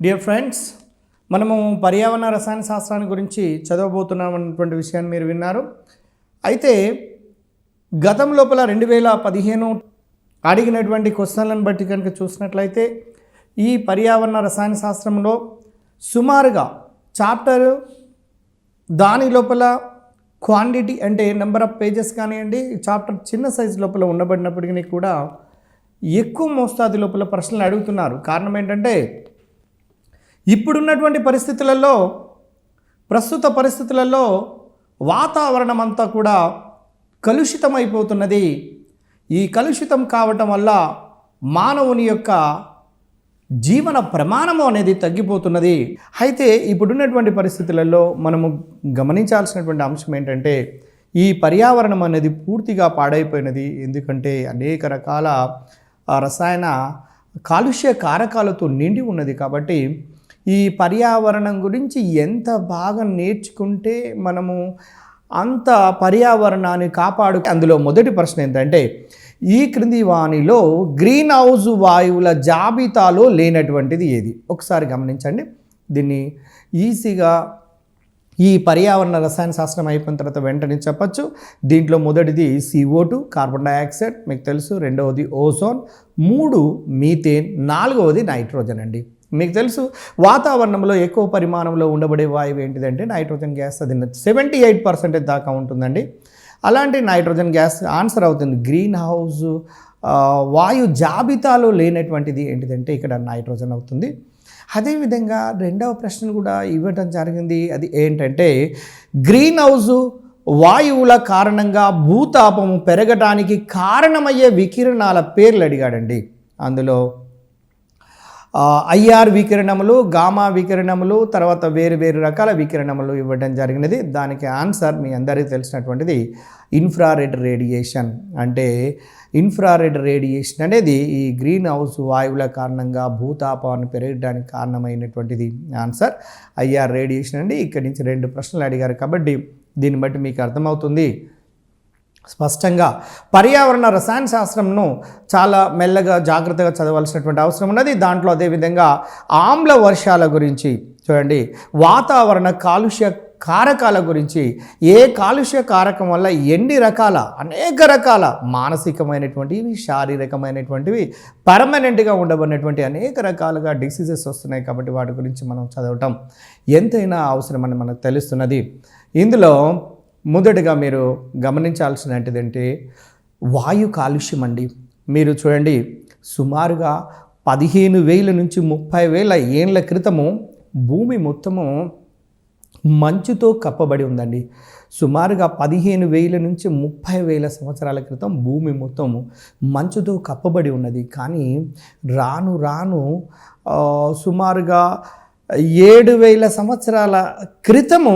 Dear friends, మనము పర్యావరణ రసాయన శాస్త్రాన్ని గురించి చదవబోతున్నాం అన్నటువంటి విషయాన్ని మీరు విన్నారు. అయితే గతం లోపల 2015 అడిగినటువంటి క్వశ్చన్లను బట్టి కనుక చూసినట్లయితే ఈ పర్యావరణ రసాయన శాస్త్రంలో సుమారుగా చాప్టర్ దాని లోపల క్వాంటిటీ అంటే నెంబర్ ఆఫ్ పేజెస్ కానివ్వండి, చాప్టర్ చిన్న సైజు లోపల ఉండబడినప్పటికీ కూడా ఎక్కువ మోస్తాది లోపల ప్రశ్నలు అడుగుతున్నారు. కారణం ఏంటంటే ఇప్పుడున్నటువంటి పరిస్థితులలో, ప్రస్తుత పరిస్థితులలో వాతావరణం అంతా కూడా కలుషితమైపోతున్నది. ఈ కలుషితం కావటం వల్ల మానవుని యొక్క జీవన ప్రమాణము అనేది తగ్గిపోతున్నది. అయితే ఇప్పుడున్నటువంటి పరిస్థితులలో మనము గమనించాల్సినటువంటి అంశం ఏంటంటే ఈ పర్యావరణం అనేది పూర్తిగా పాడైపోయినది. ఎందుకంటే అనేక రకాల రసాయన కాలుష్య కారకాలతో నిండి ఉన్నది. కాబట్టి ఈ పర్యావరణం గురించి ఎంత బాగా నేర్చుకుంటే మనము అంత పర్యావరణాన్ని కాపాడు. అందులో మొదటి ప్రశ్న ఏంటంటే ఈ క్రింది వానిలో గ్రీన్ హౌస్ వాయువుల జాబితాలో లేనటువంటిది ఏది? ఒకసారి గమనించండి. దీన్ని ఈజీగా ఈ పర్యావరణ రసాయన శాస్త్రం అయిపోయిన తర్వాత వెంటనే చెప్పచ్చు. దీంట్లో మొదటిది CO2 కార్బన్ డైఆక్సైడ్ మీకు తెలుసు, రెండవది ఓజోన్, 3 మీథేన్, 4వది నైట్రోజన్ అండి. మీకు తెలుసు వాతావరణంలో ఎక్కువ పరిమాణంలో ఉండబడే వాయువు ఏంటిదంటే నైట్రోజన్ గ్యాస్. అది 78% దాకా ఉంటుందండి. అలాంటి నైట్రోజన్ గ్యాస్ ఆన్సర్ అవుతుంది. గ్రీన్ హౌస్ వాయు జాబితాలో లేనటువంటిది ఏంటిదంటే ఇక్కడ నైట్రోజన్ అవుతుంది. అదేవిధంగా రెండవ ప్రశ్న కూడా ఇవ్వటం జరిగింది. అది ఏంటంటే గ్రీన్ హౌస్ వాయువుల కారణంగా భూతాపము పెరగటానికి కారణమయ్యే వికిరణాల పేర్లు అడిగాడండి. అందులో IR వికిరణములు, గామా వికిరణములు, తర్వాత వేరు వేరు రకాల వికిరణములు ఇవ్వడం జరిగినది. దానికి ఆన్సర్ మీ అందరికీ తెలిసినటువంటిది ఇన్ఫ్రారెడ్ రేడియేషన్. అంటే ఇన్ఫ్రారెడ్ రేడియేషన్ అనేది ఈ గ్రీన్ హౌస్ వాయువుల కారణంగా భూతాపాన్ని పెరగడానికి కారణమైనటువంటిది. ఆన్సర్ IR రేడియేషన్ అండి. ఇక్కడి నుంచి 2 ప్రశ్నలు అడిగారు కాబట్టి దీన్ని బట్టి మీకు అర్థమవుతుంది స్పష్టంగా పర్యావరణ రసాయన శాస్త్రంను చాలా మెల్లగా జాగ్రత్తగా చదవాల్సినటువంటి అవసరం ఉన్నది. దాంట్లో అదేవిధంగా ఆమ్ల వర్షాల గురించి చూడండి, వాతావరణ కాలుష్య కారకాల గురించి, ఏ కాలుష్య కారకం వల్ల ఎన్ని రకాల అనేక రకాల మానసికమైనటువంటివి, శారీరకమైనటువంటివి, పర్మనెంట్గా ఉండబడినటువంటి అనేక రకాలుగా డిసీజెస్ వస్తున్నాయి. కాబట్టి వాటి గురించి మనం చదవటం ఎంతైనా అవసరమని మనకు తెలుస్తున్నది. ఇందులో మొదటగా మీరు గమనించాల్సినటువంటిదంటే వాయు కాలుష్యం అండి. మీరు చూడండి, సుమారుగా 15,000 నుంచి 30,000 ఏళ్ల క్రితము భూమి మొత్తము మంచుతో కప్పబడి ఉందండి. సుమారుగా 15,000 నుంచి 30,000 సంవత్సరాల క్రితం భూమి మొత్తం మంచుతో కప్పబడి ఉన్నది. కానీ రాను రాను సుమారుగా 7,000 సంవత్సరాల క్రితము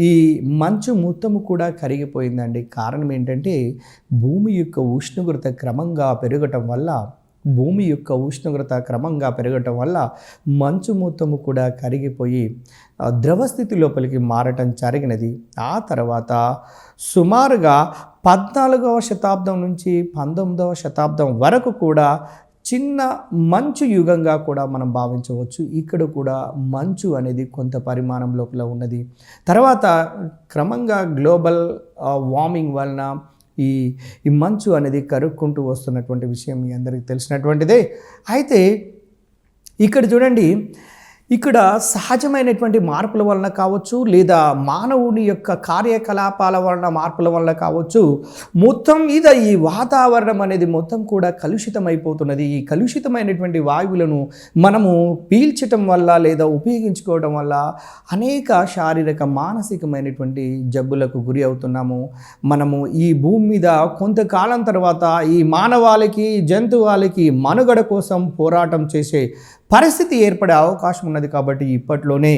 ఈ మంచు మొత్తము కూడా కరిగిపోయిందండి. కారణం ఏంటంటే భూమి యొక్క ఉష్ణోగ్రత క్రమంగా పెరగటం వల్ల మంచు మొత్తము కూడా కరిగిపోయి ద్రవస్థితి లోపలికి మారటం జరిగినది. ఆ తర్వాత సుమారుగా 14వ శతాబ్దం నుంచి 19వ శతాబ్దం వరకు కూడా చిన్న మంచు యుగంగా కూడా మనం భావించవచ్చు. ఇక్కడ కూడా మంచు అనేది కొంత పరిమాణం లోపల ఉన్నది. తర్వాత క్రమంగా గ్లోబల్ వార్మింగ్ వలన ఈ మంచు అనేది కరుక్కుంటూ వస్తున్నటువంటి విషయం మీ అందరికీ తెలిసినటువంటిదే. అయితే ఇక్కడ చూడండి, ఇక్కడ సహజమైనటువంటి మార్పుల వలన కావచ్చు, లేదా మానవుని యొక్క కార్యకలాపాల వలన మార్పుల వలన కావచ్చు, మొత్తం మీద ఈ వాతావరణం అనేది మొత్తం కూడా కలుషితమైపోతున్నది. ఈ కలుషితమైనటువంటి వాయువులను మనము పీల్చటం వల్ల లేదా ఉపయోగించుకోవడం వల్ల అనేక శారీరక మానసికమైనటువంటి జబ్బులకు గురి అవుతున్నాము. మనము ఈ భూమి మీద కొంతకాలం తర్వాత ఈ మానవాళికి, జంతువులకి మనుగడ కోసం పోరాటం చేసే పరిస్థితి ఏర్పడే అవకాశం ఉన్నది. కాబట్టి ఇప్పట్లోనే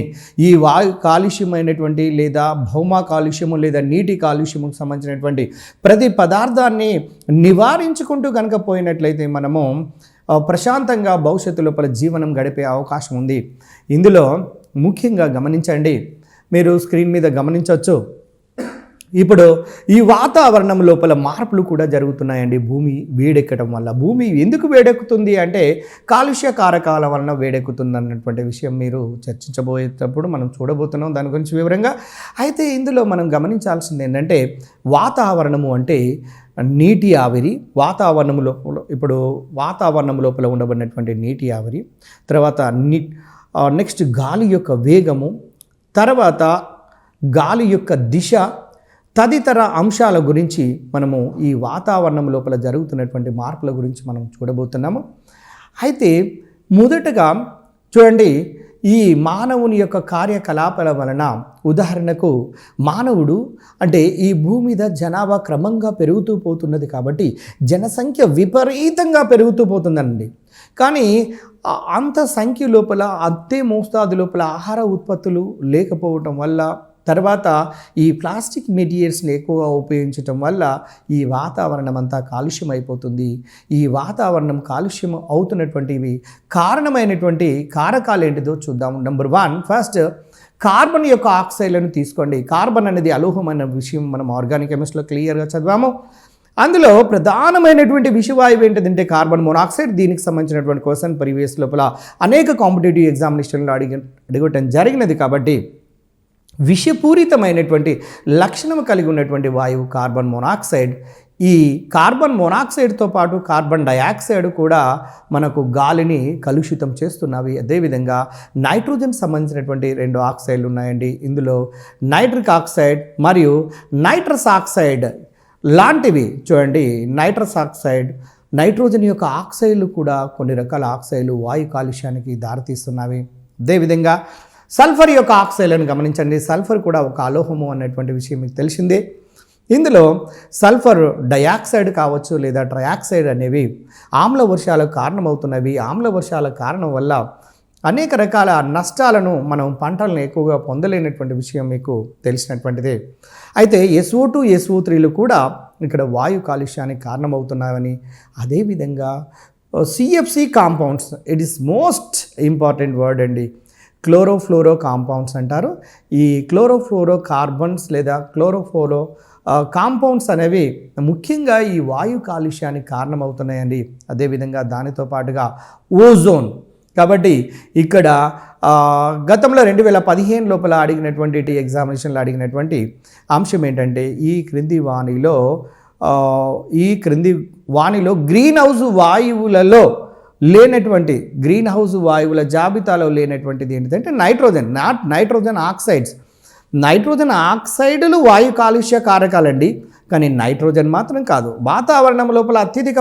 ఈ వాయు కాలుష్యమైనటువంటి లేదా భౌమ కాలుష్యము లేదా నీటి కాలుష్యముకు సంబంధించినటువంటి ప్రతి పదార్థాన్ని నివారించుకుంటూ కనుక పోయినట్లయితే మనము ప్రశాంతంగా భవిష్యత్తు లోపల జీవనం గడిపే అవకాశం ఉంది. ఇందులో ముఖ్యంగా గమనించండి, మీరు స్క్రీన్ మీద గమనించవచ్చు. ఇప్పుడు ఈ వాతావరణం లోపల మార్పులు కూడా జరుగుతున్నాయండి. భూమి వేడెక్కడం వల్ల. భూమి ఎందుకు వేడెక్కుతుంది అంటే కాలుష్య కారకాల వలన వేడెక్కుతుంది అన్నటువంటి విషయం మీరు చర్చించబోయేటప్పుడు మనం చూడబోతున్నాం దాని గురించి వివరంగా. అయితే ఇందులో మనం గమనించాల్సింది ఏంటంటే వాతావరణము అంటే నీటి ఆవిరి, వాతావరణం లోపల ఇప్పుడు వాతావరణం లోపల ఉండబడినటువంటి నీటి ఆవిరి, తర్వాత నెక్స్ట్ గాలి యొక్క వేగము, తర్వాత గాలి యొక్క దిశ, తదితర అంశాల గురించి మనము ఈ వాతావరణం లోపల జరుగుతున్నటువంటి మార్పుల గురించి మనం చూడబోతున్నాము. అయితే మొదటగా చూడండి, ఈ మానవుని యొక్క కార్యకలాపాల వలన ఉదాహరణకు మానవుడు అంటే ఈ భూమి మీద జనాభా క్రమంగా పెరుగుతూ పోతున్నది కాబట్టి జనసంఖ్య విపరీతంగా పెరుగుతూ పోతుందండి. కానీ అంత సంఖ్య లోపల అంతే మోస్తాదు లోపల ఆహార ఉత్పత్తులు లేకపోవటం వల్ల, తర్వాత ఈ ప్లాస్టిక్ మెటీరియల్స్ని ఎక్కువగా ఉపయోగించటం వల్ల ఈ వాతావరణం అంతా కాలుష్యం అయిపోతుంది. ఈ వాతావరణం కాలుష్యం అవుతున్నటువంటివి కారణమైనటువంటి కారకాలు ఏంటిదో చూద్దాం. నెంబర్ 1, ఫస్ట్ కార్బన్ యొక్క ఆక్సైడ్లను తీసుకోండి. కార్బన్ అనేది అలోహం అనే విషయం మనం ఆర్గానిక్ కెమిస్ట్రీలో క్లియర్గా చదివాము. అందులో ప్రధానమైనటువంటి విషవాయువు ఏంటిదంటే కార్బన్ మోనాక్సైడ్. దీనికి సంబంధించినటువంటి క్వశ్చన్ ప్రీవియస్ లోపల అనేక కాంపిటేటివ్ ఎగ్జామినేషన్లో అడగటం జరిగినది. కాబట్టి విషపూరితమైనటువంటి లక్షణం కలిగి ఉన్నటువంటి వాయువు కార్బన్ మోనాక్సైడ్. ఈ కార్బన్ మోనాక్సైడ్తో పాటు కార్బన్ డయాక్సైడ్ కూడా మనకు గాలిని కలుషితం చేస్తున్నవి. అదేవిధంగా నైట్రోజన్ సంబంధించినటువంటి 2 ఆక్సైడ్లు ఉన్నాయండి. ఇందులో నైట్రిక్ ఆక్సైడ్ మరియు నైట్రస్ ఆక్సైడ్ లాంటివి. చూడండి, నైట్రస్ ఆక్సైడ్, నైట్రోజన్ యొక్క ఆక్సైడ్లు కూడా కొన్ని రకాల ఆక్సైడ్లు వాయు కాలుష్యానికి దారితీస్తున్నవి. అదేవిధంగా సల్ఫర్ యొక్క ఆక్సైడ్లను గమనించండి. సల్ఫర్ కూడా ఒక అలోహము అన్నటువంటి విషయం మీకు తెలిసిందే. ఇందులో సల్ఫర్ డయాక్సైడ్ కావచ్చు లేదా ట్రయాక్సైడ్ అనేవి ఆమ్ల వర్షాలకు కారణమవుతున్నవి. ఆమ్ల వర్షాల కారణం వల్ల అనేక రకాల నష్టాలను మనం పంటలను ఎక్కువగా పొందలేనటువంటి విషయం మీకు తెలిసినటువంటిదే. అయితే SO2, SO3లు కూడా ఇక్కడ వాయు కాలుష్యానికి కారణమవుతున్నాయని, అదేవిధంగా CFC compounds, it is most important word అండి. క్లోరోఫ్లోరో కాంపౌండ్స్ అంటారు. ఈ క్లోరోఫ్లోరో కార్బన్స్ లేదా క్లోరోఫ్లోరో కాంపౌండ్స్ అనేవి ముఖ్యంగా ఈ వాయు కాలుష్యానికి కారణమవుతున్నాయండి. అదేవిధంగా దానితో పాటుగా ఓజోన్. కాబట్టి ఇక్కడ గతంలో 2015 లోపల అడిగినటువంటి ఎగ్జామినేషన్లో అడిగినటువంటి అంశం ఏంటంటే ఈ క్రింది వాణిలో గ్రీన్ హౌస్ వాయువులలో లేనటువంటి, గ్రీన్ హౌస్ వాయువుల జాబితాలో లేనటువంటిది ఏంటంటే nitrogen, not nitrogen oxides. Nitrogen ఆక్సైడులు వాయు కాలుష్య కారకాలండి, కానీ నైట్రోజన్ మాత్రం కాదు. వాతావరణం లోపల అత్యధిక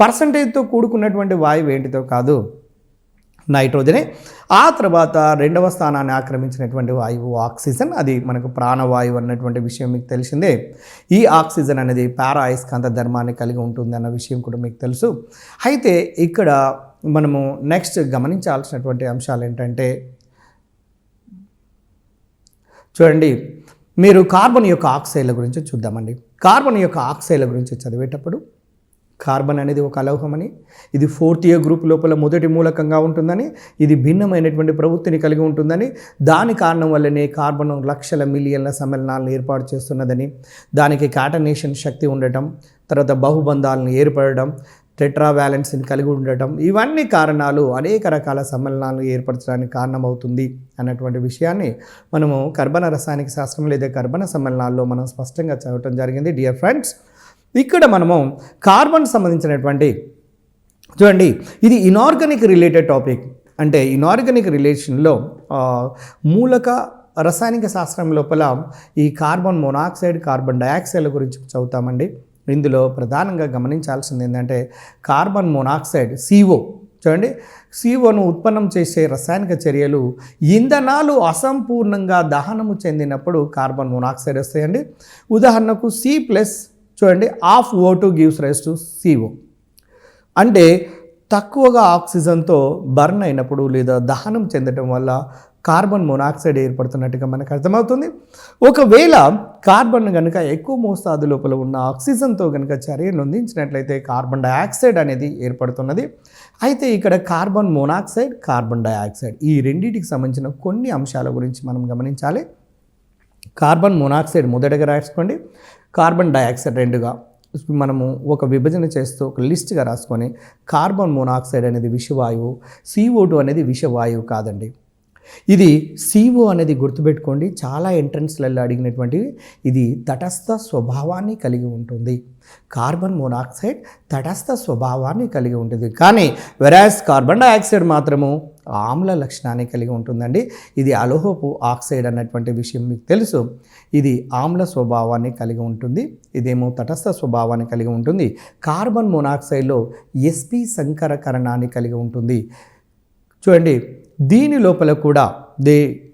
పర్సంటేజ్తో కూడుకున్నటువంటి వాయువు ఏంటితో కాదు, నైట్రోజనే. ఆ తర్వాత 2వ స్థానాన్ని ఆక్రమించినటువంటి వాయువు ఆక్సిజన్. అది మనకు ప్రాణవాయువు అన్నటువంటి విషయం మీకు తెలిసిందే. ఈ ఆక్సిజన్ అనేది పారా అయస్కాంత ధర్మాన్ని కలిగి ఉంటుంది అన్న విషయం కూడా మీకు తెలుసు. అయితే ఇక్కడ మనము నెక్స్ట్ గమనించాల్సినటువంటి అంశాలు ఏంటంటే చూడండి, మీరు కార్బన్ యొక్క ఆక్సైడ్ల గురించి చూద్దామండి. కార్బన్ యొక్క ఆక్సైడ్ల గురించి చదివేటప్పుడు కార్బన్ అనేది ఒక అలోహమని, ఇది 4th year గ్రూప్ లోపల మొదటి మూలకంగా ఉంటుందని, ఇది భిన్నమైనటువంటి ప్రవృత్తిని కలిగి ఉంటుందని, దాని కారణం వల్లనే కార్బన్ లక్షల మిలియన్ల సమ్మేళనాలను ఏర్పాటు చేస్తున్నదని, దానికి కాటనేషన్ శక్తి ఉండటం, తర్వాత బహుబంధాలను ఏర్పడడం, టెట్రావాలెన్స్ని కలిగి ఉండటం, ఇవన్నీ కారణాలు అనేక రకాల సమ్మేళనాలను ఏర్పరచడానికి కారణమవుతుంది అన్నటువంటి విషయాన్ని మనము కర్బన రసాయనిక శాస్త్రం లేదా కర్బన సమ్మేళనాల్లో మనం స్పష్టంగా చదవటం జరిగింది. డియర్ ఫ్రెండ్స్, ఇక్కడ మనము కార్బన్ సంబంధించినటువంటి చూడండి, ఇది ఇనార్గానిక్ రిలేటెడ్ టాపిక్. అంటే ఇనార్గానిక్ రిలేషన్లో మూలక రసాయనిక శాస్త్రం లోపల ఈ కార్బన్ మోనాక్సైడ్, కార్బన్ డయాక్సైడ్ల గురించి చదువుతామండి. ఇందులో ప్రధానంగా గమనించాల్సింది ఏంటంటే కార్బన్ మోనాక్సైడ్ CO. చూడండి, CO ఉత్పన్నం చేసే రసాయనిక చర్యలు ఇంధనాలు అసంపూర్ణంగా దహనము చెందినప్పుడు కార్బన్ మోనాక్సైడ్ వస్తాయండి. ఉదాహరణకు C+ చూడండి, half O2 gives rise to CO. అంటే తక్కువగా ఆక్సిజన్తో బర్న్ అయినప్పుడు లేదా దహనం చెందడం వల్ల కార్బన్ మోనాక్సైడ్ ఏర్పడుతున్నట్టుగా మనకు అర్థమవుతుంది. ఒకవేళ కార్బన్ కనుక ఎక్కువ మోతాదు లోపల ఉన్న ఆక్సిజన్తో కనుక చర్యను అందించినట్లయితే కార్బన్ డయాక్సైడ్ అనేది ఏర్పడుతున్నది. అయితే ఇక్కడ కార్బన్ మోనాక్సైడ్, కార్బన్ డయాక్సైడ్ ఈ రెండింటికి సంబంధించిన కొన్ని అంశాల గురించి మనం గమనించాలి. కార్బన్ మోనాక్సైడ్ మొదటగా రాసుకోండి, కార్బన్ డయాక్సైడ్ రెండుగా మనము ఒక విభజన చేస్తూ ఒక లిస్ట్గా రాసుకొని కార్బన్ మోనాక్సైడ్ అనేది విషవాయువు, CO2 అనేది విషవాయువు కాదండి. ఇది CO అనేది గుర్తుపెట్టుకోండి, చాలా ఎంట్రన్స్లలో అడిగినటువంటివి. ఇది తటస్థ స్వభావాన్ని కలిగి ఉంటుంది. కార్బన్ మోనాక్సైడ్ తటస్థ స్వభావాన్ని కలిగి ఉంటుంది, కానీ వెరాస్ కార్బన్ డయాక్సైడ్ మాత్రము ఆమ్ల లక్షణాన్ని కలిగి ఉంటుందండి. ఇది అలోహపు ఆక్సైడ్ అన్నటువంటి విషయం మీకు తెలుసు. ఇది ఆమ్ల స్వభావాన్ని కలిగి ఉంటుంది, ఇదేమో తటస్థ స్వభావాన్ని కలిగి ఉంటుంది. కార్బన్ మోనాక్సైడ్లో sp సంకరకరణాన్ని కలిగి ఉంటుంది. చూడండి, దీని లోపల కూడా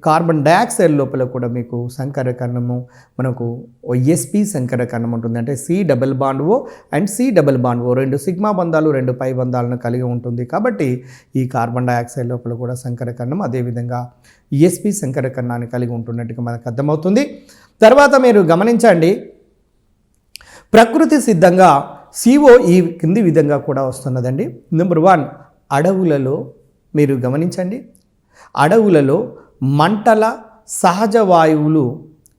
కార్బన్ డయాక్సైడ్ లోపల కూడా మీకు సంకరకరణము మనకు sp సంకరకరణం ఉంటుంది. అంటే C+O అండ్ C+O రెండు సిగ్మా బంధాలు, రెండు పై బంధాలను కలిగి ఉంటుంది. కాబట్టి ఈ కార్బన్ డయాక్సైడ్ లోపల కూడా సంకరకరణం అదేవిధంగా sp సంకరకరణాన్ని కలిగి ఉంటున్నట్టుగా మనకు అర్థమవుతుంది. తర్వాత మీరు గమనించండి, ప్రకృతి సిద్ధంగా CO ఈ కింది విధంగా కూడా వస్తున్నదండి. నెంబర్ 1, అడవులలో మీరు గమనించండి, అడవులలో మంటల సహజ వాయువులు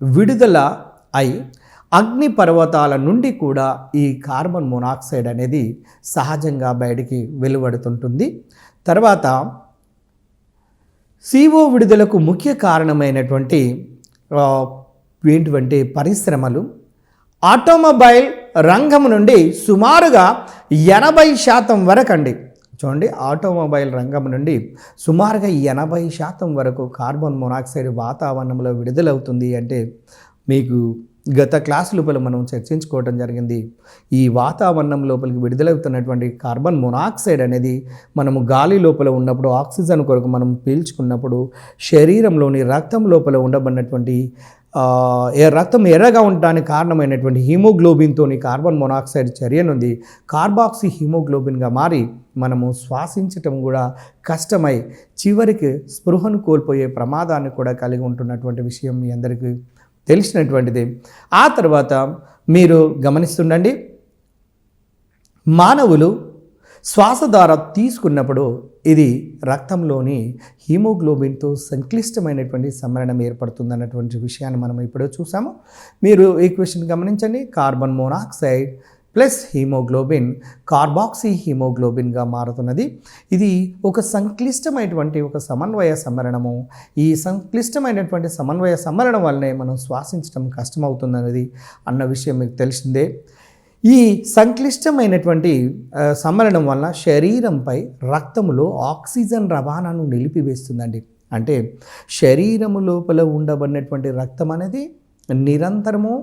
విడుదల అయి అగ్ని పర్వతాల నుండి కూడా ఈ కార్బన్ మోనాక్సైడ్ అనేది సహజంగా బయటికి వెలువడుతుంటుంది. తర్వాత CO విడుదలకు ముఖ్య కారణమైనటువంటి ఏంటివంటి పరిశ్రమలు ఆటోమొబైల్ రంగం నుండి సుమారుగా 80% వరకు అండి. చూడండి, ఆటోమొబైల్ రంగం నుండి సుమారుగా 80% వరకు కార్బన్ మోనాక్సైడ్ వాతావరణంలో విడుదలవుతుంది. అంటే మీకు గత క్లాస్ లోపల మనం చర్చించుకోవడం జరిగింది. ఈ వాతావరణం లోపలికి విడుదలవుతున్నటువంటి కార్బన్ మోనాక్సైడ్ అనేది మనము గాలి లోపల ఉన్నప్పుడు ఆక్సిజన్ కొరకు మనం పీల్చుకున్నప్పుడు శరీరంలోని రక్తం లోపల ఉండబడినటువంటి రక్తం ఎర్రగా ఉండడానికి కారణమైనటువంటి హీమోగ్లోబిన్తో కార్బన్ మోనాక్సైడ్ చర్యనుంది కార్బాక్సీ హీమోగ్లోబిన్గా మారి మనము శ్వాసించటం కూడా కష్టమై చివరికి స్పృహను కోల్పోయే ప్రమాదాన్ని కూడా కలిగి ఉంటున్నటువంటి విషయం మీ అందరికీ తెలిసినటువంటిది. ఆ తర్వాత మీరు గమనిస్తుండండి, మానవులు శ్వాస ద్వారా తీసుకున్నప్పుడు ఇది రక్తంలోని హీమోగ్లోబిన్తో సంక్లిష్టమైనటువంటి సమ్మేళనం ఏర్పడుతుందన్నటువంటి విషయాన్ని మనం ఇప్పుడే చూసాము. మీరు ఈ క్వశ్చన్ గమనించండి, carbon monoxide plus haemoglobin carboxy హీమోగ్లోబిన్గా మారుతున్నది. ఇది ఒక సంక్లిష్టమైనటువంటి ఒక సమన్వయ సమ్మేళనము. ఈ సంక్లిష్టమైనటువంటి సమన్వయ సమ్మేళనం వల్లనే మనం శ్వాసించడం కష్టమవుతుందన్నది అన్న విషయం మీకు తెలిసిందే. ఈ సంక్లిష్టమైనటువంటి సమ్మేళనం వలన శరీరంపై రక్తములో ఆక్సిజన్ రవాణాను నిలిపివేస్తుందండి. అంటే శరీరము లోపల ఉండబడినటువంటి రక్తం అనేది నిరంతరము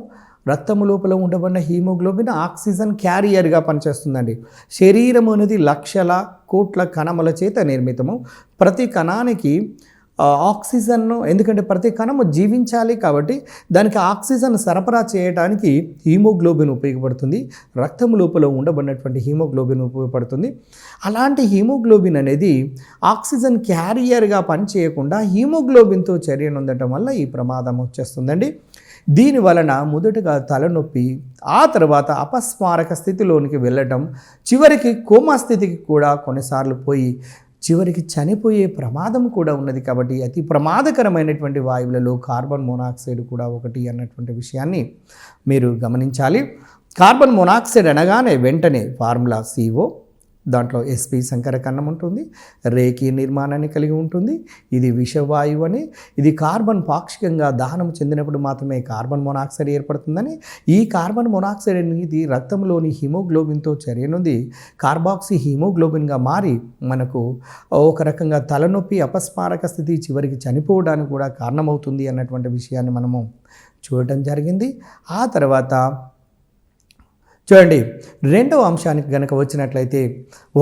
రక్తము లోపల ఉండబడిన హీమోగ్లోబిన్ ఆక్సిజన్ క్యారియర్గా పనిచేస్తుందండి. శరీరము అనేది లక్షల కోట్ల కణముల చేత నిర్మితము. ప్రతి కణానికి ఆక్సిజన్ను, ఎందుకంటే ప్రతి కణము జీవించాలి కాబట్టి దానికి ఆక్సిజన్ సరఫరా చేయడానికి హీమోగ్లోబిన్ ఉపయోగపడుతుంది. రక్తం లోపల ఉండబడినటువంటి హీమోగ్లోబిన్ ఉపయోగపడుతుంది. అలాంటి హీమోగ్లోబిన్ అనేది ఆక్సిజన్ క్యారియర్గా పనిచేయకుండా హీమోగ్లోబిన్తో చర్యనొందటం వల్ల ఈ ప్రమాదం వచ్చేస్తుందండి. దీని వలన మొదటగా తలనొప్పి, ఆ తర్వాత అపస్మారక స్థితిలోనికి వెళ్ళటం, చివరికి కోమా స్థితికి కూడా కొన్నిసార్లు పోయి చివరికి చనిపోయే ప్రమాదం కూడా ఉన్నది. కాబట్టి అతి ప్రమాదకరమైనటువంటి వాయువులలో కార్బన్ మోనాక్సైడ్ కూడా ఒకటి అన్నటువంటి విషయాన్ని మీరు గమనించాలి. కార్బన్ మోనాక్సైడ్ అనగానే వెంటనే ఫార్ములా CO, దాంట్లో sp సంకరకరణం ఉంటుంది, రేఖీ నిర్మాణాన్ని కలిగి ఉంటుంది. ఇది విషవాయువు అని, ఇది కార్బన్ పాక్షికంగా దహనం చెందినప్పుడు మాత్రమే కార్బన్ మోనాక్సైడ్ ఏర్పడుతుందని, ఈ కార్బన్ మోనాక్సైడ్ అనేది రక్తంలోని హీమోగ్లోబిన్తో చర్యనుంది కార్బాక్సీ హీమోగ్లోబిన్గా మారి మనకు ఒక రకంగా తలనొప్పి, అపస్మారక స్థితి, చివరికి చనిపోవడానికి కూడా కారణమవుతుంది అన్నటువంటి విషయాన్ని మనము చూడటం జరిగింది. ఆ తర్వాత చూడండి, రెండవ అంశానికి కనుక వచ్చినట్లయితే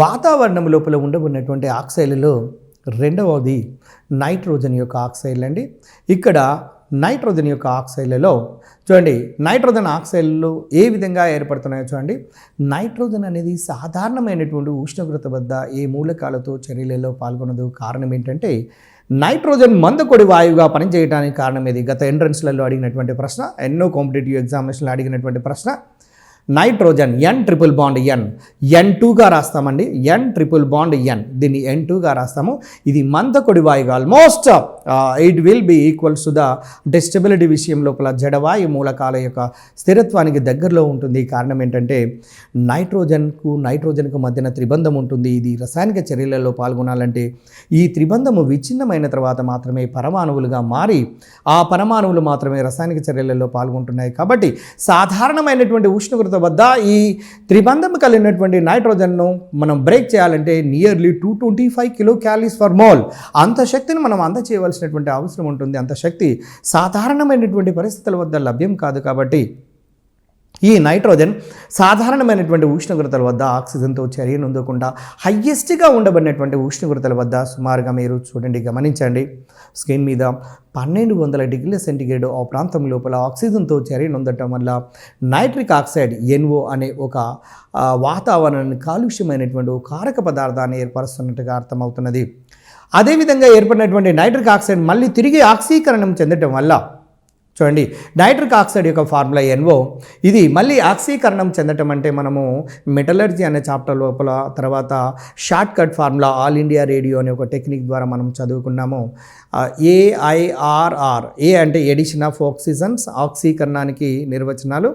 వాతావరణం లోపల ఉండబడినటువంటి ఆక్సైడ్లలో రెండవది నైట్రోజన్ యొక్క ఆక్సైడ్లు అండి. ఇక్కడ నైట్రోజన్ యొక్క ఆక్సైడ్లలో చూడండి, నైట్రోజన్ ఆక్సైడ్లు ఏ విధంగా ఏర్పడుతున్నాయో చూడండి. నైట్రోజన్ అనేది సాధారణమైనటువంటి ఉష్ణోగ్రత వద్ద ఏ మూలకాలతో చర్యలలో పాల్గొనదు. కారణం ఏంటంటే నైట్రోజన్ మందకొడి వాయువుగా పనిచేయడానికి కారణం ఇది. గత ఎంట్రన్స్లలో అడిగినటువంటి ప్రశ్న, ఎన్నో కాంపిటేటివ్ ఎగ్జామినేషన్లో అడిగినటువంటి ప్రశ్న. నైట్రోజన్ ఎన్ ట్రిపుల్ బాండ్ N2గా రాస్తామండి, N ట్రిపుల్ బాండ్ N, దీన్ని N2గా రాస్తాము. ఇది మందకొడి వాయువు, almost it will be equals to the అంటే స్టెబిలిటీ విషయం లోపల జడవాయు మూలకాల యొక్క స్థిరత్వానికి దగ్గరలో ఉంటుంది. కారణం ఏంటంటే నైట్రోజన్కు మధ్యన త్రిబంధం ఉంటుంది. ఇది రసాయనిక చర్యలలో పాల్గొనాలంటే ఈ త్రిబంధము విచ్ఛిన్నమైన తర్వాత మాత్రమే పరమాణువులుగా మారి ఆ పరమాణువులు మాత్రమే రసాయనిక చర్యలలో పాల్గొంటున్నాయి. కాబట్టి సాధారణమైనటువంటి ఉష్ణోగ్రత వద్ద ఈ త్రిబంధం కలిగినటువంటి నైట్రోజన్ను మనం బ్రేక్ చేయాలంటే nearly 225 kilo calories for mole అంత శక్తిని మనం అందచేయవలసినటువంటి అవసరం ఉంటుంది. అంత శక్తి సాధారణమైనటువంటి పరిస్థితుల వద్ద లభ్యం కాదు. కాబట్టి ఈ నైట్రోజన్ సాధారణమైనటువంటి ఉష్ణోగ్రతల వద్ద ఆక్సిజన్తో చర్యను అందకుండా హయ్యెస్ట్గా ఉండబడినటువంటి ఉష్ణోగ్రతల వద్ద సుమారుగా మీరు చూడండి, గమనించండి స్క్రీన్ మీద 1200 డిగ్రీల సెంటిగ్రేడ్ ఆ ప్రాంతం లోపల ఆక్సిజన్తో చర్యను అందటం వల్ల నైట్రిక్ ఆక్సైడ్ NO అనే ఒక వాతావరణాన్ని కాలుష్యమైనటువంటి కారక పదార్థాన్ని ఏర్పరుస్తున్నట్టుగా అర్థమవుతున్నది. అదేవిధంగా ఏర్పడినటువంటి నైట్రిక్ ఆక్సైడ్ మళ్ళీ తిరిగి ఆక్సీకరణం చెందటం వల్ల చూడండి, నైట్రిక్ ఆక్సైడ్ యొక్క ఫార్ములా NO, ఇది మళ్ళీ ఆక్సీకరణం చెందటం అంటే మనము మెటలర్జీ అనే చాప్టర్ లోపల తర్వాత short cut formula all India radio అనే ఒక టెక్నిక్ ద్వారా మనం చదువుకున్నాము. AIRR, ఏ అంటే ఎడిషన్ ఆఫ్ ఆక్సిజన్స్, ఆక్సీకరణానికి నిర్వచనాలు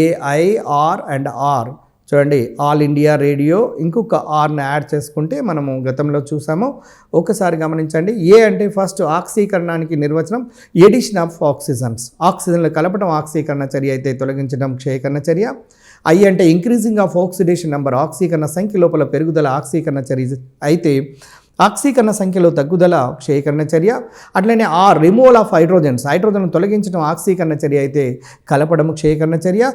AIR అండ్ R. చూడండి, ఆల్ ఇండియా రేడియో ఇంకొక ఆర్ని యాడ్ చేసుకుంటే మనము గతంలో చూసాము. ఒకసారి గమనించండి, ఏ అంటే ఫస్ట్ ఆక్సీకరణానికి నిర్వచనం ఎడిషన్ ఆఫ్ ఆక్సిజన్స్, ఆక్సిజన్లు కలపడం ఆక్సీకరణ చర్య అయితే తొలగించడం క్షయకరణ చర్య. I అంటే ఇంక్రీజింగ్ ఆఫ్ ఆక్సిడేషన్ నెంబర్, ఆక్సీకరణ సంఖ్య లోపల పెరుగుదల ఆక్సీకరణ చర్య అయితే ఆక్సీకరణ సంఖ్యలో తగ్గుదల క్షయకరణ చర్య. అట్లనే రిమూవల్ ఆఫ్ హైడ్రోజన్ తొలగించడం ఆక్సీకరణ చర్య అయితే కలపడం క్షయకరణ చర్య.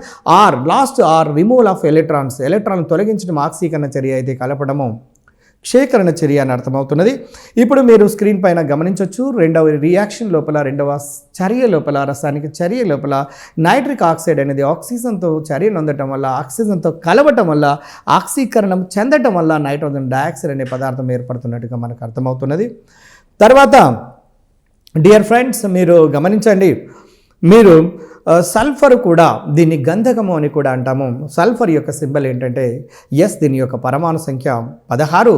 లాస్ట్ రిమూవల్ ఆఫ్ ఎలక్ట్రాన్ తొలగించడం ఆక్సీకరణ చర్య అయితే కలపడము క్షయకరణ చర్య అని అర్థమవుతున్నది. ఇప్పుడు మీరు స్క్రీన్ పైన గమనించవచ్చు, రెండవ రియాక్షన్ లోపల, రెండవ చర్య లోపల, రసాయనిక చర్య లోపల నైట్రిక్ ఆక్సైడ్ అనేది ఆక్సిజన్తో చర్యను అందటం వల్ల, ఆక్సిజన్తో కలవటం వల్ల, ఆక్సీకరణం చెందటం వల్ల నైట్రోజన్ డయాక్సైడ్ అనే పదార్థం ఏర్పడుతున్నట్టుగా మనకు అర్థమవుతున్నది. తర్వాత డియర్ ఫ్రెండ్స్, మీరు గమనించండి, మీరు సల్ఫర్ కూడా, దీన్ని గంధకము అని కూడా అంటాము. సల్ఫర్ యొక్క సింబల్ ఏంటంటే ఎస్, దీని యొక్క పరమాణు సంఖ్య 16.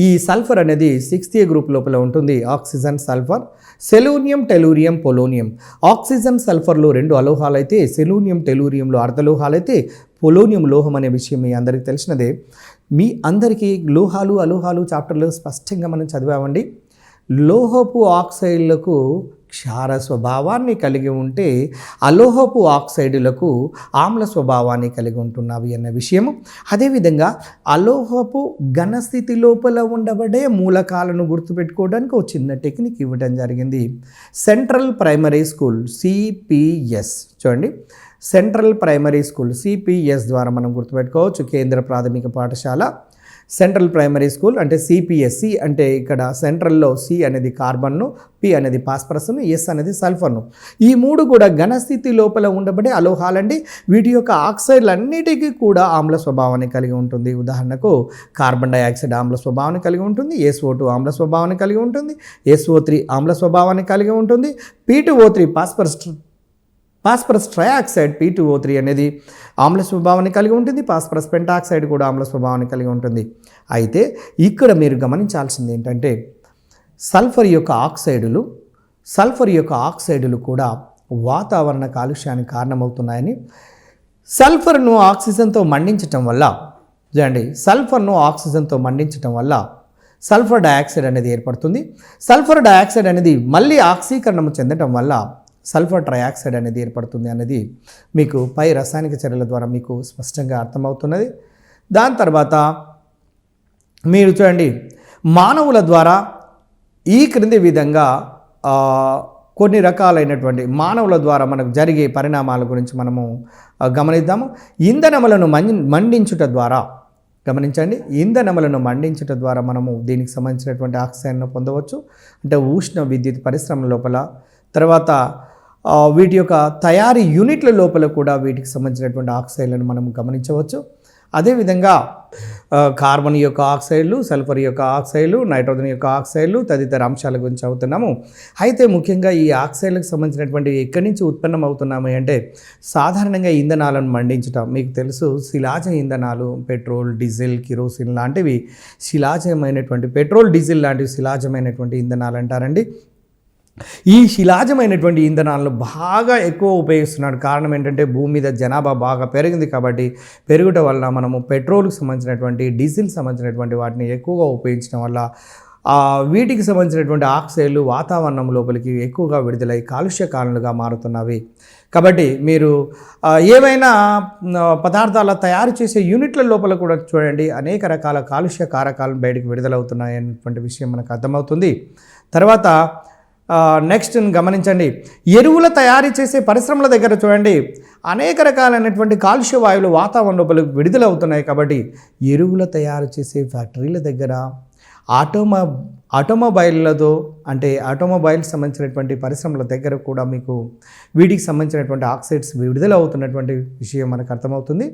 ఈ సల్ఫర్ అనేది 6th గ్రూప్ లోపల ఉంటుంది. Oxygen, sulphur, selenium, tellurium, polonium. Oxygen సల్ఫర్లో 2 అలోహాలు అయితే, సెలూనియం టెలూరియంలో అర్ధలోహాలు అయితే, పొలోనియం లోహం అనే విషయం మీ అందరికీ తెలిసినదే. మీ అందరికీ లోహాలు అలోహాలు చాప్టర్లో స్పష్టంగా మనం చదివామండి. లోహపు ఆక్సైడ్లకు క్షార స్వభావాన్ని కలిగి ఉంటే అలోహపు ఆక్సైడులకు ఆమ్ల స్వభావాన్ని కలిగి ఉంటున్నవి అన్న విషయము. అదేవిధంగా అలోహపు ఘనస్థితి లోపల ఉండబడే మూలకాలను గుర్తుపెట్టుకోవడానికి ఒక చిన్న టెక్నిక్ ఇవ్వడం జరిగింది. సెంట్రల్ ప్రైమరీ స్కూల్ CPS, చూడండి, సెంట్రల్ ప్రైమరీ స్కూల్ CPS ద్వారా మనం గుర్తుపెట్టుకోవచ్చు. కేంద్ర ప్రాథమిక పాఠశాల సెంట్రల్ ప్రైమరీ స్కూల్ అంటే CPS. C అంటే ఇక్కడ సెంట్రల్లో C అనేది కార్బన్ను, P అనేది ఫాస్ఫరస్ను, S అనేది సల్ఫర్ను. ఈ 3 కూడా ఘనస్థితి లోపల ఉండబడే అలోహాలండి. వీటి యొక్క ఆక్సైడ్లన్నిటికీ కూడా ఆమ్ల స్వభావాన్ని కలిగి ఉంటుంది. ఉదాహరణకు కార్బన్ డైఆక్సైడ్ ఆమ్ల స్వభావాన్ని కలిగి ఉంటుంది, SO2 ఆమ్ల స్వభావాన్ని కలిగి ఉంటుంది, SO3 ఆమ్ల స్వభావాన్ని కలిగి ఉంటుంది, P2O3 ఫాస్ఫరస్ ట్రయాక్సైడ్ P2O3 అనేది ఆమ్ల స్వభావాన్ని కలిగి ఉంటుంది, ఫాస్ఫరస్ పెంటాక్సైడ్ కూడా ఆమ్ల స్వభావాన్ని కలిగి ఉంటుంది. అయితే ఇక్కడ మీరు గమనించాల్సింది ఏంటంటే సల్ఫర్ యొక్క ఆక్సైడులు కూడా వాతావరణ కాలుష్యానికి కారణమవుతున్నాయని, సల్ఫర్ను ఆక్సిజన్తో మండించటం వల్ల, చూడండి, సల్ఫర్ డయాక్సైడ్ అనేది ఏర్పడుతుంది. సల్ఫర్ డయాక్సైడ్ అనేది మళ్ళీ ఆక్సీకరణం చెందటం వల్ల సల్ఫర్ ట్రయాక్సైడ్ అనేది ఏర్పడుతుంది అనేది మీకు పై రసాయనిక చర్యల ద్వారా మీకు స్పష్టంగా అర్థమవుతున్నది. దాని తర్వాత మీరు చూడండి, మానవుల ద్వారా ఈ క్రింది విధంగా కొన్ని రకాలైనటువంటి మానవుల ద్వారా మనకు జరిగే పరిణామాల గురించి మనము గమనిద్దాము. ఇంధనములను మండించుట ద్వారా, గమనించండి, ఇంధనములను మండించుట ద్వారా మనము దీనికి సంబంధించినటువంటి ఆక్సిజన్ను పొందవచ్చు. అంటే ఉష్ణ విద్యుత్ పరిశ్రమ లోపల, తర్వాత వీటి యొక్క తయారీ యూనిట్ల లోపల కూడా వీటికి సంబంధించినటువంటి ఆక్సైడ్లను మనం గమనించవచ్చు. అదేవిధంగా కార్బన్ యొక్క ఆక్సైడ్లు, సల్ఫర్ యొక్క ఆక్సైడ్లు, నైట్రోజన్ యొక్క ఆక్సైడ్లు తదితర అంశాల గురించి అవుతున్నాము. అయితే ముఖ్యంగా ఈ ఆక్సైడ్లకు సంబంధించినటువంటి ఎక్కడి నుంచి ఉత్పన్నం అవుతున్నాము అంటే సాధారణంగా ఇంధనాలను మండించటం. మీకు తెలుసు శిలాజ ఇంధనాలు పెట్రోల్, డీజిల్, కిరోసిన్ లాంటివి శిలాజమైనటువంటి పెట్రోల్, డీజిల్ లాంటివి శిలాజమైనటువంటి ఇంధనాలు అంటారండి. ఈ శిలాజమైనటువంటి ఇంధనాలను బాగా ఎక్కువ ఉపయోగిస్తున్నాడు. కారణం ఏంటంటే భూమి మీద జనాభా బాగా పెరిగింది కాబట్టి పెరుగుట వల్ల మనము పెట్రోల్కి సంబంధించినటువంటి, డీజిల్ సంబంధించినటువంటి వాటిని ఎక్కువగా ఉపయోగించడం వల్ల వీటికి సంబంధించినటువంటి ఆక్సైడ్లు వాతావరణం లోపలికి ఎక్కువగా విడుదలై కాలుష్య కారణాలుగా మారుతున్నవి. కాబట్టి మీరు ఏవైనా పదార్థాల తయారు చేసే యూనిట్ల లోపల కూడా చూడండి అనేక రకాల కాలుష్య కారకాలను బయటకు విడుదలవుతున్నాయి అనేటువంటి విషయం మనకు అర్థమవుతుంది. తర్వాత నెక్స్ట్ గమనించండి, ఎరువుల తయారీ చేసే పరిశ్రమల దగ్గర చూడండి అనేక రకాలైనటువంటి కాలుష్య వాయువులు వాతావరణం లోపలికి విడుదలవుతున్నాయి. కాబట్టి ఎరువుల తయారు చేసే ఫ్యాక్టరీల దగ్గర ఆటోమొబైల్తో అంటే ఆటోమొబైల్స్ సంబంధించినటువంటి పరిశ్రమల దగ్గర కూడా మీకు వీటికి సంబంధించినటువంటి ఆక్సైడ్స్ విడుదల అవుతున్నటువంటి విషయం మనకు అర్థమవుతుంది.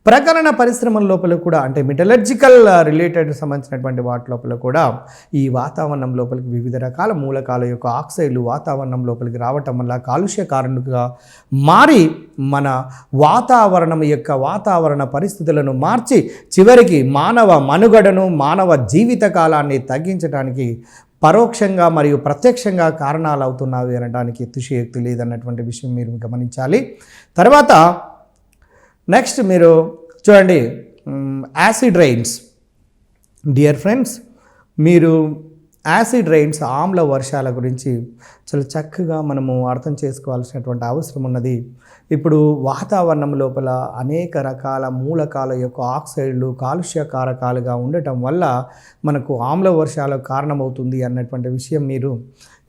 ప్రకరణ పరిశ్రమల లోపల కూడా అంటే మెటలర్జికల్ రిలేటెడ్ సంబంధించినటువంటి వాటి లోపల కూడా ఈ వాతావరణం లోపలికి వివిధ రకాల మూలకాల యొక్క ఆక్సైడ్లు వాతావరణం లోపలికి రావటం వల్ల కాలుష్య కారణంగా మారి మన వాతావరణ పరిస్థితులను మార్చి చివరికి మానవ మనుగడను, మానవ జీవిత కాలాన్ని తగ్గించడానికి పరోక్షంగా మరియు ప్రత్యక్షంగా కారణాలు అవుతున్నవి అనడానికి అతిశయోక్తి లేదన్నటువంటి విషయం మీరు గమనించాలి. తర్వాత నెక్స్ట్ మీరు చూడండి యాసిడ్ రైన్స్. డియర్ ఫ్రెండ్స్, మీరు యాసిడ్ రైన్స్ ఆమ్ల వర్షాల గురించి చాలా చక్కగా మనము అర్థం చేసుకోవాల్సినటువంటి అవసరం ఉన్నది. ఇప్పుడు వాతావరణం లోపల అనేక రకాల మూలకాల యొక్క ఆక్సైడ్లు కాలుష్య కారకాలుగా ఉండటం వల్ల మనకు ఆమ్ల వర్షాలకు కారణమవుతుంది అన్నటువంటి విషయం మీరు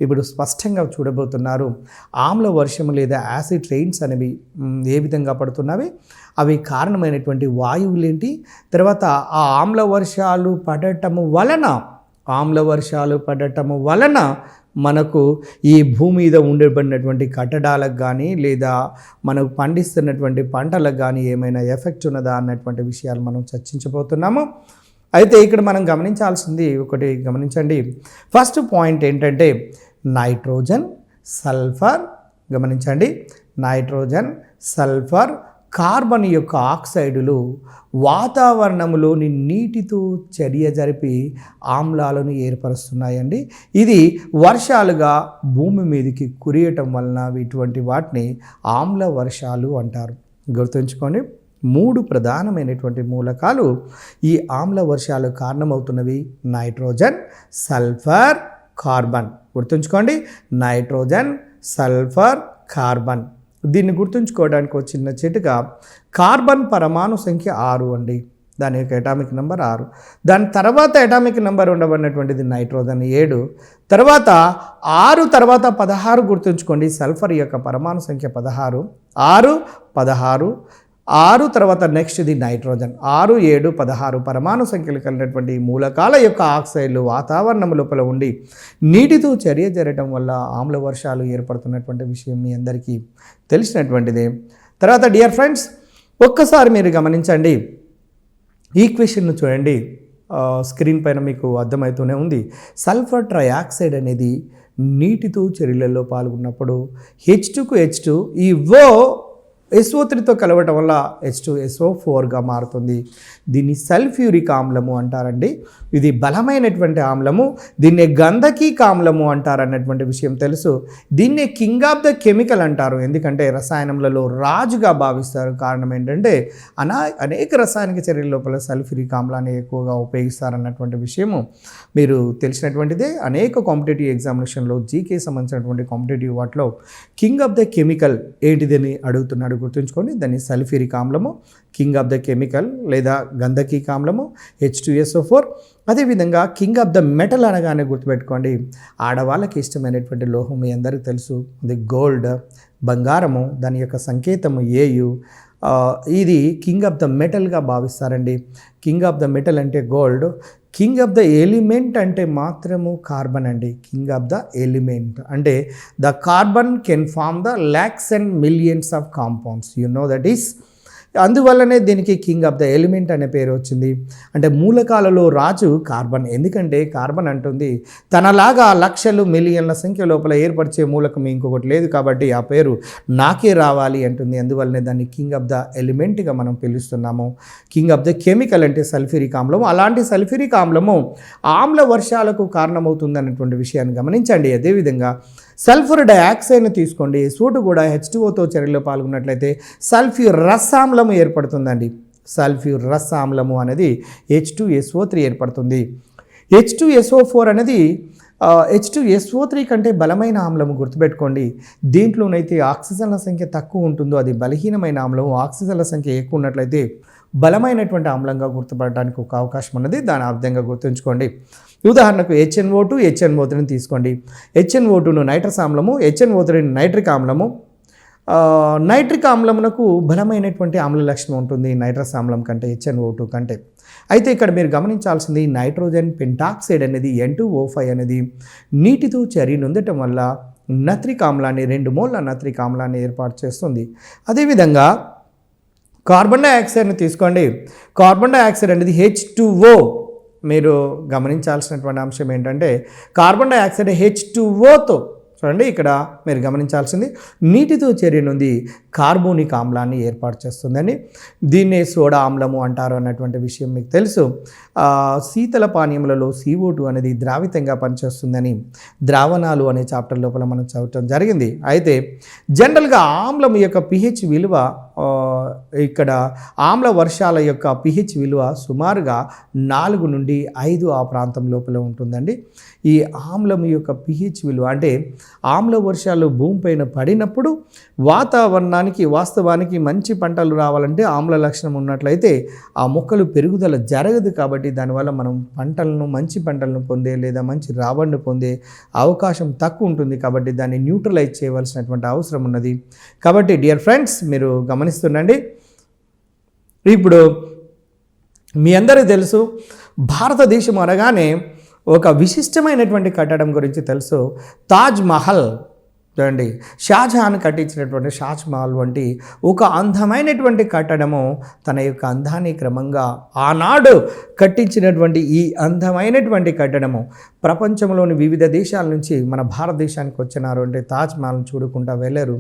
ఇప్పుడు స్పష్టంగా చూడబోతున్నారు. ఆమ్ల వర్షము లేదా యాసిడ్ రెయిన్స్ అనేవి ఏ విధంగా పడుతున్నవి, అవి కారణమైనటువంటి వాయువులేంటి, తర్వాత ఆ ఆమ్ల వర్షాలు పడటము వలన మనకు ఈ భూమి మీద ఉండబడినటువంటి కట్టడాలకు కానీ లేదా మనకు పండిస్తున్నటువంటి పంటలకు కానీ ఏమైనా ఎఫెక్ట్ ఉన్నదా అన్నటువంటి విషయాలు మనం చర్చించబోతున్నాము. అయితే ఇక్కడ మనం గమనించాల్సింది ఒకటి గమనించండి. ఫస్ట్ పాయింట్ ఏంటంటే నైట్రోజన్, సల్ఫర్. గమనించండి, నైట్రోజన్, సల్ఫర్, కార్బన్ యొక్క ఆక్సైడులు వాతావరణంలోని నీటితో చర్య జరిపి ఆమ్లాలను ఏర్పరుస్తున్నాయండి. ఇది వర్షాలుగా భూమి మీదకి కురియటం వలన ఇటువంటి వాటిని ఆమ్ల వర్షాలు అంటారు. గుర్తుంచుకోండి, 3 ప్రధానమైనటువంటి మూలకాలు ఈ ఆమ్ల వర్షాలు కారణమవుతున్నవి: నైట్రోజన్, సల్ఫర్, కార్బన్. గుర్తుంచుకోండి, నైట్రోజన్, సల్ఫర్, కార్బన్. దీన్ని గుర్తుంచుకోవడానికి ఒక చిన్న చిటుక, కార్బన్ పరమాణు సంఖ్య 6 అండి, దాని యొక్క అటామిక్ నెంబర్ 6. దాని తర్వాత అటామిక్ నెంబర్ ఉండబడినటువంటిది నైట్రోజన్ 7, తర్వాత 6 తర్వాత 16. గుర్తుంచుకోండి, సల్ఫర్ యొక్క పరమాణు సంఖ్య 16, 6 16, 6 తర్వాత నెక్స్ట్ ఇది నైట్రోజన్ 6 7 16 పరమాణు సంఖ్యలు కలిగినటువంటి మూలకాల యొక్క ఆక్సైడ్లు వాతావరణం లోపల ఉండి నీటితో చర్య జరగడం వల్ల ఆమ్ల వర్షాలు ఏర్పడుతున్నటువంటి విషయం మీ అందరికీ తెలిసినటువంటిదే. తర్వాత డియర్ ఫ్రెండ్స్, ఒక్కసారి మీరు గమనించండి, ఈక్వేషన్ను చూడండి, స్క్రీన్ పైన మీకు అర్థమవుతూనే ఉంది. సల్ఫర్ ట్రైఆక్సైడ్ అనేది నీటితో చర్యలలో పాల్గొన్నప్పుడు H2కు H2 ఈ SO3తో కలవటం వల్ల H2SO4గా మారుతుంది. దీన్ని సల్ఫ్యూరిక్ ఆమ్లము అంటారండి. ఇది బలమైనటువంటి ఆమ్లము. దీన్నే గంధకీక ఆమ్లము అంటారన్నటువంటి విషయం తెలుసు. దీన్నే కింగ్ ఆఫ్ ద కెమికల్ అంటారు, ఎందుకంటే రసాయనములలో రాజుగా భావిస్తారు. కారణం ఏంటంటే అనేక రసాయనిక చర్యల లోపల సల్ఫ్యూరిక్ ఆమ్లాన్ని ఎక్కువగా ఉపయోగిస్తారన్నటువంటి విషయము మీరు తెలిసినటువంటిదే. అనేక కాంపిటేటివ్ ఎగ్జామినేషన్లో జీకే సంబంధించినటువంటి కాంపిటేటివ్ వాటిలో కింగ్ ఆఫ్ ద కెమికల్ ఏంటిదని అడుగుతున్నాడు. గుర్తుంచుకోండి, దాన్ని సల్ఫ్యూరిక్ ఆమ్లము, కింగ్ ఆఫ్ ద కెమికల్ లేదా గంధకీక ఆమ్లము H2SO4. అదేవిధంగా కింగ్ ఆఫ్ ద మెటల్ అనగానే గుర్తుపెట్టుకోండి, ఆడవాళ్ళకి ఇష్టమైనటువంటి లోహం మీ అందరికీ తెలుసు, అది గోల్డ్, బంగారము. దాని యొక్క సంకేతము AU. ఇది కింగ్ ఆఫ్ ద మెటల్గా భావిస్తారండి. కింగ్ ఆఫ్ ద మెటల్ అంటే gold. King of the element అంటే మాత్రము కార్బన్ అండి. కింగ్ ఆఫ్ ద ఎలిమెంట్ అంటే the carbon can form the lakhs and millions of compounds. You know that is అందువల్లనే దీనికి king of the element అనే పేరు వచ్చింది. అంటే మూలకాలలో రాజు కార్బన్. ఎందుకంటే కార్బన్ అంటుంది తనలాగా లక్షలు మిలియన్ల సంఖ్య లోపల ఏర్పరిచే మూలకం ఇంకొకటి లేదు కాబట్టి ఆ పేరు నాకే రావాలి అంటుంది. అందువల్లనే దాన్ని కింగ్ ఆఫ్ ద ఎలిమెంట్గా మనం పిలుస్తున్నాము. కింగ్ ఆఫ్ ద కెమికల్ అంటే సల్ఫ్యూరిక్ ఆమ్లం. అలాంటి సల్ఫ్యూరిక్ ఆమ్లము ఆమ్ల వర్షాలకు కారణమవుతుంది అన్నటువంటి విషయాన్ని గమనించండి. అదేవిధంగా సల్ఫర్ డయాక్సైడ్ను తీసుకోండి. సూటు కూడా H2Oతో చర్యలో పాల్గొన్నట్లయితే సల్ఫ్యూర్ రసామ్లము ఏర్పడుతుందండి. సల్ఫ్యూర్ రసామ్లము అనేది H2SO3 ఏర్పడుతుంది. H2SO4 అనేది H2SO3 కంటే బలమైన ఆమ్లము. గుర్తుపెట్టుకోండి, దీంట్లోనైతే ఆక్సిజన్ల సంఖ్య తక్కువ ఉంటుందో అది బలహీనమైన ఆమ్లం, ఆక్సిజన్ల సంఖ్య ఎక్కువ ఉన్నట్లయితే బలమైనటువంటి ఆమ్లంగా గుర్తుపడడానికి ఒక అవకాశం ఉన్నది. దాని అర్థంగా గుర్తుంచుకోండి. ఉదాహరణకు HNO2, HNO3ని తీసుకోండి. HNO2ను నైట్రస్ ఆమ్లము, HNO3ని నైట్రిక్ ఆమ్లము. నైట్రిక్ ఆమ్లమునకు బలమైనటువంటి ఆమ్ల లక్షణం ఉంటుంది నైట్రస్ ఆమ్లం కంటే, HNO2 కంటే. అయితే ఇక్కడ మీరు గమనించాల్సింది నైట్రోజన్ పెంటాక్సైడ్ అనేది N2O5 అనేది నీటితో చర్య నొందటం వల్ల నత్రిక్ ఆమ్లాన్ని 2 మోల్ల నత్రిక్ ఆమ్లాన్ని ఏర్పాటు చేస్తుంది. అదేవిధంగా కార్బన్ డైఆక్సైడ్ని తీసుకోండి. కార్బన్ డైఆక్సైడ్ అనేది H2O. మీరు గమనించాల్సినటువంటి అంశం ఏంటంటే కార్బన్ డైఆక్సైడ్ H2Oతో చూడండి, ఇక్కడ మీరు గమనించాల్సింది నీటితో చర్య నుండి కార్బోనిక్ ఆమ్లాన్ని ఏర్పాటు చేస్తుందని. దీన్నే సోడా ఆమ్లము అంటారు అన్నటువంటి విషయం మీకు తెలుసు. శీతల పానీయములలో CO2 అనేది ద్రావితంగా పనిచేస్తుందని ద్రావణాలు అనే చాప్టర్ లోపల మనం చదవటం జరిగింది. అయితే జనరల్గా ఆమ్లం యొక్క pH విలువ, ఇక్కడ ఆమ్ల వర్షాల యొక్క pH విలువ సుమారుగా 4 నుండి 5 ఆ ప్రాంతం లోపల ఉంటుందండి. ఈ ఆమ్లం యొక్క pH విలువ అంటే ఆమ్ల వర్షాలు భూమిపైన పడినప్పుడు వాస్తవానికి మంచి పంటలు రావాలంటే ఆమ్ల లక్షణం ఉన్నట్లయితే ఆ మొక్కలు పెరుగుదల జరగదు. కాబట్టి దానివల్ల మనం మంచి పంటలను పొందే లేదా మంచి రాబడిని పొందే అవకాశం తక్కువ ఉంటుంది. కాబట్టి దాన్ని న్యూట్రలైజ్ చేయవలసినటువంటి అవసరం ఉన్నది. కాబట్టి డియర్ ఫ్రెండ్స్, మీరు గమనిస్తుండండి. ఇప్పుడు మీ అందరికీ తెలుసు, భారతదేశం అనగానే ఒక విశిష్టమైనటువంటి కట్టడం గురించి తెలుసు, తాజ్ మహల్. చూడండి, షాజహాన్ కట్టించినటువంటి తాజ్ మహల్ వంటి ఒక అందమైనటువంటి కట్టడము తన యొక్క అందాన్ని క్రమంగా ఆనాడు కట్టించినటువంటి ఈ అందమైనటువంటి కట్టడము ప్రపంచంలోని వివిధ దేశాల నుంచి మన భారతదేశానికి వచ్చినారు అంటే తాజ్ మహల్ని చూడకుండా వెళ్ళరు.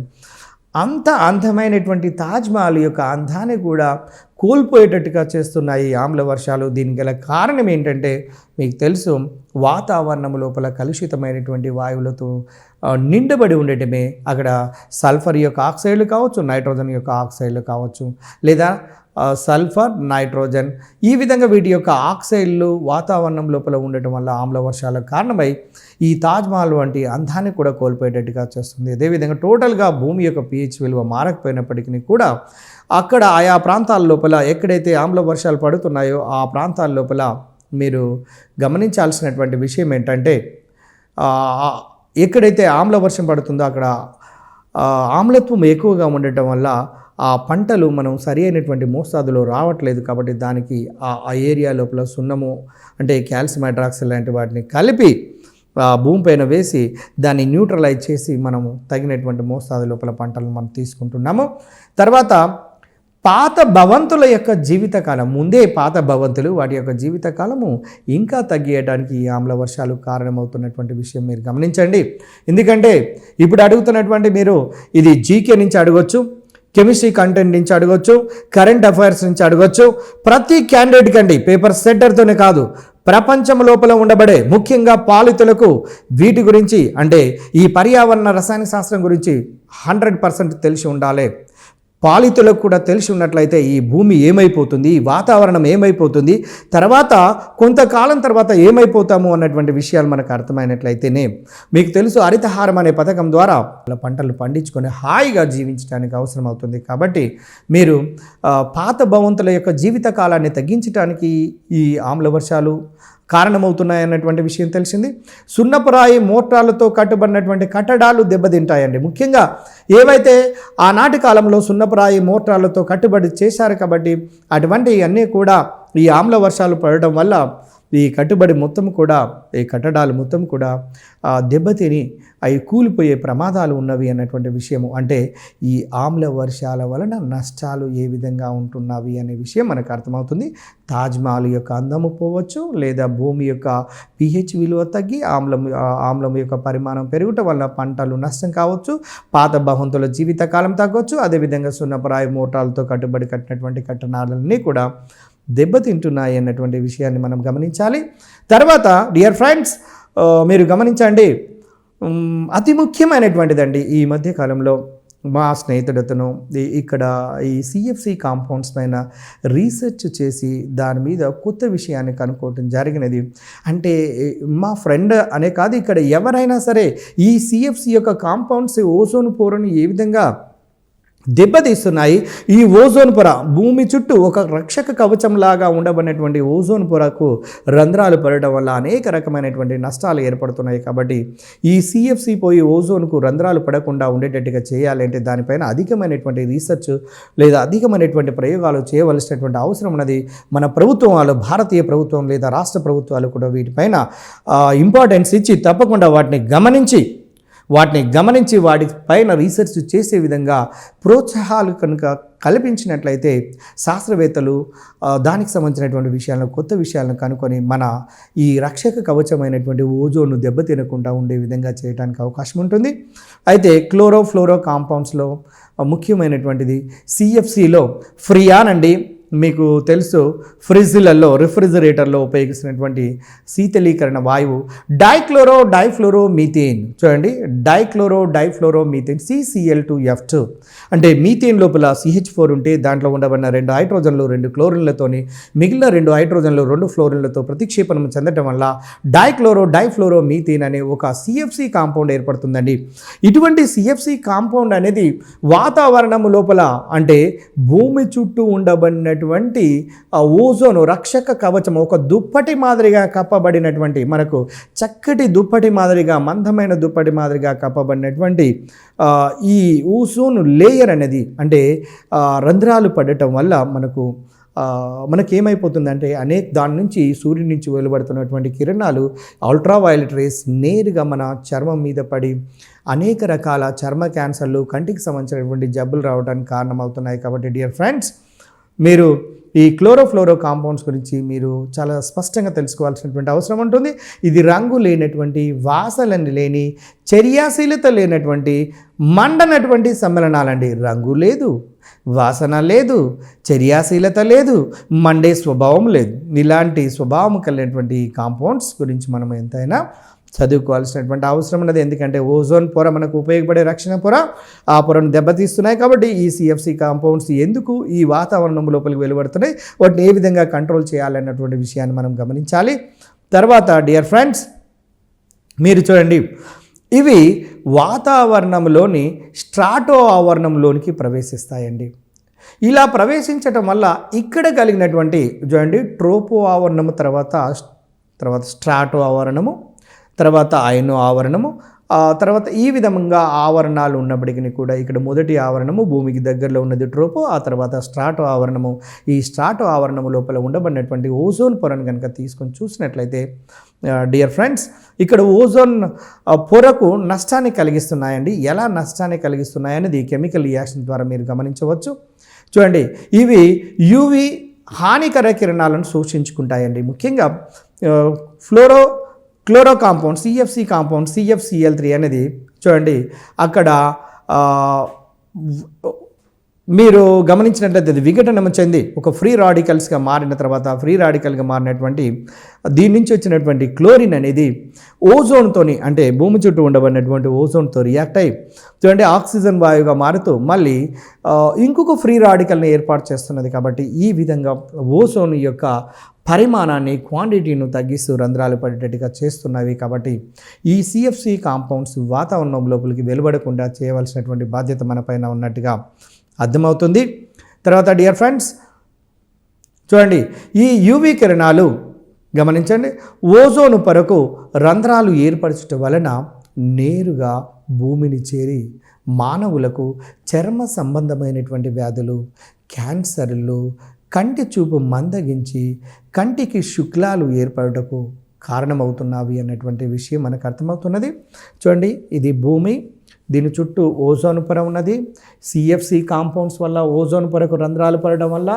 అంత అందమైనటువంటి తాజ్ మహల్ యొక్క అందాన్ని కూడా కోల్పోయేటట్టుగా చేస్తున్నాయి ఆమ్ల వర్షాలు. దీనికి గల కారణం ఏంటంటే మీకు తెలుసు, వాతావరణం లోపల కలుషితమైనటువంటి వాయువులతో నిండబడి ఉండటమే. అక్కడ సల్ఫర్ యొక్క ఆక్సైడ్లు కావచ్చు, నైట్రోజన్ యొక్క ఆక్సైడ్లు కావచ్చు, లేదా సల్ఫర్, నైట్రోజన్, ఈ విధంగా వీటి యొక్క ఆక్సైడ్లు వాతావరణం లోపల ఉండటం వల్ల ఆమ్ల వర్షాలకు కారణమై ఈ తాజ్ మహల్ వంటి అందాన్ని కూడా కోల్పోయేటట్టుగా చేస్తుంది. అదేవిధంగా టోటల్గా భూమి యొక్క pH విలువ మారకపోయినప్పటికీ కూడా అక్కడ ఆయా ప్రాంతాల లోపల ఎక్కడైతే ఆమ్ల వర్షాలు పడుతున్నాయో ఆ ప్రాంతాల లోపల మీరు గమనించాల్సినటువంటి విషయం ఏంటంటే ఎక్కడైతే ఆమ్ల వర్షం పడుతుందో అక్కడ ఆమ్లత్వం ఎక్కువగా ఉండటం వల్ల ఆ పంటలు మనం సరి అయినటువంటి మోస్తాదులో రావట్లేదు. కాబట్టి దానికి ఆ ఏరియా లోపల సున్నము అంటే కాల్షియం హైడ్రాక్సైడ్ లాంటి వాటిని కలిపి భూమిపైన వేసి దాన్ని న్యూట్రలైజ్ చేసి మనము తగినటువంటి మోస్తాదు లోపల పంటలను మనం తీసుకుంటున్నాము. తర్వాత పాత భవంతుల యొక్క జీవితకాలం, ముందే పాత భవంతులు వాటి యొక్క జీవితకాలము ఇంకా తగ్గియడానికి ఈ ఆమ్ల వర్షాలు కారణమవుతున్నటువంటి విషయం మీరు గమనించండి. ఎందుకంటే ఇప్పుడు అడుగుతున్నటువంటి మీరు ఇది జీకే నుంచి అడగొచ్చు, కెమిస్ట్రీ కంటెంట్ నుంచి అడగొచ్చు, కరెంట్ అఫైర్స్ నుంచి అడగొచ్చు. ప్రతి క్యాండిడేట్ కండి పేపర్ సెట్టర్తోనే కాదు, ప్రపంచం లోపల ఉండబడే ముఖ్యంగా పాలితులకు వీటి గురించి అంటే ఈ పర్యావరణ రసాయన శాస్త్రం గురించి 100% తెలిసి ఉండాలి. పాలితులకు కూడా తెలిసి ఉన్నట్లయితే ఈ భూమి ఏమైపోతుంది, ఈ వాతావరణం ఏమైపోతుంది, తర్వాత కొంతకాలం తర్వాత ఏమైపోతాము అన్నటువంటి విషయాలు మనకు అర్థమైనట్లయితేనే మీకు తెలుసు హరితహారం అనే పథకం ద్వారా పంటలు పండించుకొని హాయిగా జీవించడానికి అవసరం అవుతుంది. కాబట్టి మీరు పాత భవంతుల యొక్క జీవిత కాలాన్ని తగ్గించడానికి ఈ ఆమ్ల వర్షాలు కారణమవుతున్నాయన్నటువంటి విషయం తెలిసింది. సున్నపురాయి మోటార్లతో కట్టుబడినటువంటి కట్టడాలు దెబ్బతింటాయండి. ముఖ్యంగా ఏవైతే ఆనాటి కాలంలో సున్నపురాయి మోటార్లతో కట్టుబడి చేశారు కాబట్టి అటువంటి అన్నీ కూడా ఈ ఆమ్ల వర్షాలు పడటం వల్ల ఈ కట్టుబడి మొత్తం కూడా, ఈ కట్టడాలు మొత్తం కూడా దెబ్బతిని అవి కూలిపోయే ప్రమాదాలు ఉన్నవి అన్నటువంటి విషయము. అంటే ఈ ఆమ్ల వర్షాల వలన నష్టాలు ఏ విధంగా ఉంటున్నవి అనే విషయం మనకు అర్థమవుతుంది. తాజ్మహల్ యొక్క అందము పోవచ్చు, లేదా భూమి యొక్క pH విలువ తగ్గి ఆమ్లం యొక్క పరిమాణం పెరుగుట వల్ల పంటలు నష్టం కావచ్చు, పాత భవంతుల జీవితకాలం తగ్గవచ్చు. అదేవిధంగా సున్నపరాయి మోటార్లతో కట్టుబడి కట్టినటువంటి కట్టడాలన్నీ కూడా దెబ్బతింటున్నాయి అన్నటువంటి విషయాన్ని మనం గమనించాలి. తర్వాత డియర్ ఫ్రెండ్స్, మీరు గమనించండి, అతి ముఖ్యమైనటువంటిదండి ఈ మధ్యకాలంలో మా స్నేహితుడతను ఇక్కడ ఈ CFC కాంపౌండ్స్ పైన రీసెర్చ్ చేసి దాని మీద కొత్త విషయాన్ని కనుక్కోవటం జరిగినది. అంటే మా ఫ్రెండ్ అనే కాదు, ఇక్కడ ఎవరైనా సరే ఈ CFC యొక్క కాంపౌండ్స్ ఓజోన్ పొరను ఏ విధంగా దెబ్బతీస్తున్నాయి. ఈ ఓజోన్ పొర భూమి చుట్టూ ఒక రక్షక కవచంలాగా ఉండబడినటువంటి ఓజోన్ పొరకు రంధ్రాలు పడడం వల్ల అనేక రకమైనటువంటి నష్టాలు ఏర్పడుతున్నాయి. కాబట్టి ఈ CFC పోయి ఓజోన్కు రంధ్రాలు పడకుండా ఉండేటట్టుగా చేయాలంటే దానిపైన అధికమైనటువంటి రీసెర్చ్ లేదా అధికమైనటువంటి ప్రయోగాలు చేయవలసినటువంటి అవసరం ఉన్నది. మన ప్రభుత్వాలు, భారతీయ ప్రభుత్వం లేదా రాష్ట్ర ప్రభుత్వాలు కూడా వీటిపైన ఇంపార్టెన్స్ ఇచ్చి తప్పకుండా వాటిని గమనించి వాటిపైన రీసెర్చ్ చేసే విధంగా ప్రోత్సాహాలు కనుక కల్పించినట్లయితే శాస్త్రవేత్తలు దానికి సంబంధించినటువంటి విషయాలను, కొత్త విషయాలను కనుక్కొని మన ఈ రక్షక కవచమైనటువంటి ఓజోన్ను దెబ్బతినకుండా ఉండే విధంగా చేయడానికి అవకాశం ఉంటుంది. అయితే ఫ్లోరో కాంపౌండ్స్లో ముఖ్యమైనటువంటిది CFCలో ఫ్రియాన్ అండి. మీకు తెలుసు, ఫ్రిడ్జ్లలో, రిఫ్రిజిరేటర్లో ఉపయోగిస్తున్నటువంటి శీతలీకరణ వాయువు డైఫ్లోరోమీథేన్. చూడండి, డైఫ్లోరోమీథేన్ CCl2F2. అంటే మీథేన్ లోపల CH4 ఉంటే దాంట్లో ఉండబడిన 2 హైడ్రోజన్లు 2 క్లోరిన్లతోని మిగిలిన 2 హైడ్రోజన్లు 2 ఫ్లోరిన్లతో ప్రతిక్షేపణం చెందడం వల్ల డైఫ్లోరోమీథేన్ అనే ఒక CFC కాంపౌండ్ ఏర్పడుతుందండి. ఇటువంటి CFC కాంపౌండ్ అనేది వాతావరణం లోపల, అంటే భూమి చుట్టూ ఉండబడినటువంటి ఓజోన్ రక్షక కవచం, ఒక దుప్పటి మాదిరిగా కప్పబడినటువంటి, మనకు చక్కటి దుప్పటి మాదిరిగా, మందమైన దుప్పటి మాదిరిగా కప్పబడినటువంటి ఈ ఓజోన్ లేయర్ అనేది, అంటే రంధ్రాలు పడటం వల్ల మనకేమైపోతుందంటే దాని నుంచి, సూర్యుడి నుంచి వెలువడుతున్నటువంటి కిరణాలు, అల్ట్రావైలెట్ రేస్ నేరుగా మన చర్మం మీద పడి అనేక రకాల చర్మ క్యాన్సర్లు, కంటికి సంబంధించినటువంటి జబ్బులు రావడానికి కారణమవుతున్నాయి. కాబట్టి డియర్ ఫ్రెండ్స్, మీరు ఈ ఫ్లోరో కాంపౌండ్స్ గురించి మీరు చాలా స్పష్టంగా తెలుసుకోవాల్సినటువంటి అవసరం ఉంటుంది. ఇది రంగు లేనటువంటి, వాసనలు లేని, చర్యాశీలత లేనటువంటి, మండనటువంటి సమ్మేళనాలండి. రంగు లేదు, వాసన లేదు, చర్యాశీలత లేదు, మండే స్వభావం లేదు. ఇలాంటి స్వభావం కలిగినటువంటి కాంపౌండ్స్ గురించి మనం ఎంతైనా చదువుకోవాల్సినటువంటి అవసరం ఉన్నది. ఎందుకంటే ఓజోన్ పొర మనకు ఉపయోగపడే రక్షణ పొర, ఆ పొరను దెబ్బతీస్తున్నాయి. కాబట్టి ఈ CFC కాంపౌండ్స్ ఎందుకు ఈ వాతావరణం లోపలికి వెలువడుతున్నాయి, వాటిని ఏ విధంగా కంట్రోల్ చేయాలన్నటువంటి విషయాన్ని మనం గమనించాలి. తర్వాత డియర్ ఫ్రెండ్స్, మీరు చూడండి, ఇవి వాతావరణంలోని స్ట్రాటో ఆవరణంలోనికి ప్రవేశిస్తాయండి. ఇలా ప్రవేశించటం వల్ల ఇక్కడ కలిగినటువంటి, చూడండి, ట్రోపో ఆవరణము, తర్వాత స్ట్రాటో ఆవరణము, తర్వాత అయనో ఆవరణము, తర్వాత ఈ విధంగా ఆవరణాలు ఉన్నప్పటికీ కూడా ఇక్కడ మొదటి ఆవరణము భూమికి దగ్గరలో ఉన్నది ట్రోపో, ఆ తర్వాత స్ట్రాటో ఆవరణము. ఈ స్ట్రాటో ఆవరణము లోపల ఉండబడినటువంటి ఓజోన్ పొరను కనుక తీసుకొని చూసినట్లయితే డియర్ ఫ్రెండ్స్, ఇక్కడ ఓజోన్ పొరకు నష్టాన్ని కలిగిస్తున్నాయండి. ఎలా నష్టాన్ని కలిగిస్తున్నాయనేది కెమికల్ రియాక్షన్ ద్వారా మీరు గమనించవచ్చు. చూడండి, ఇవి UV హానికర కిరణాలను శోషించుకుంటాయండి. ముఖ్యంగా chloro compound, CFC compound, CFCl3 అనేది చూడండి, అక్కడ మీరు గమనించినట్లయితే అది విఘటనం చెంది ఒక ఫ్రీ రాడికల్స్గా మారిన తర్వాత, ఫ్రీ రాడికల్గా మారినటువంటి దీని నుంచి వచ్చినటువంటి క్లోరిన్ అనేది ఓజోన్తోని, అంటే భూమి చుట్టూ ఉండబడినటువంటి ఓజోన్తో రియాక్ట్ అయ్యి చూడండి ఆక్సిజన్ వాయువుగా మారుతూ మళ్ళీ ఇంకొక ఫ్రీ రాడికల్ని ఏర్పాటు చేస్తున్నది. కాబట్టి ఈ విధంగా ఓజోన్ యొక్క పరిమాణాన్ని, క్వాంటిటీను తగ్గిస్తూ రంధ్రాలు పడేటట్టుగా చేస్తున్నవి. కాబట్టి ఈ CFC కాంపౌండ్స్ వాతావరణం లోపలికి వెలువడకుండా చేయవలసినటువంటి బాధ్యత మన పైన ఉన్నట్టుగా అర్థమవుతుంది. తర్వాత డియర్ ఫ్రెండ్స్, చూడండి, ఈ UV కిరణాలు గమనించండి, ఓజోను పొరకు రంధ్రాలు ఏర్పరచడం వలన నేరుగా భూమిని చేరి మానవులకు చర్మ సంబంధమైనటువంటి వ్యాధులు, క్యాన్సర్లు, కంటి చూపు మందగించి కంటికి శుక్లాలు ఏర్పడుటకు కారణమవుతున్నవి అన్నటువంటి విషయం మనకు అర్థమవుతున్నది. చూడండి, ఇది భూమి, దీని చుట్టూ ఓజోన్ పొర ఉన్నది. సిఎఫ్సి కాంపౌండ్స్ వల్ల ఓజోన్ పొరకు రంధ్రాలు పడడం వల్ల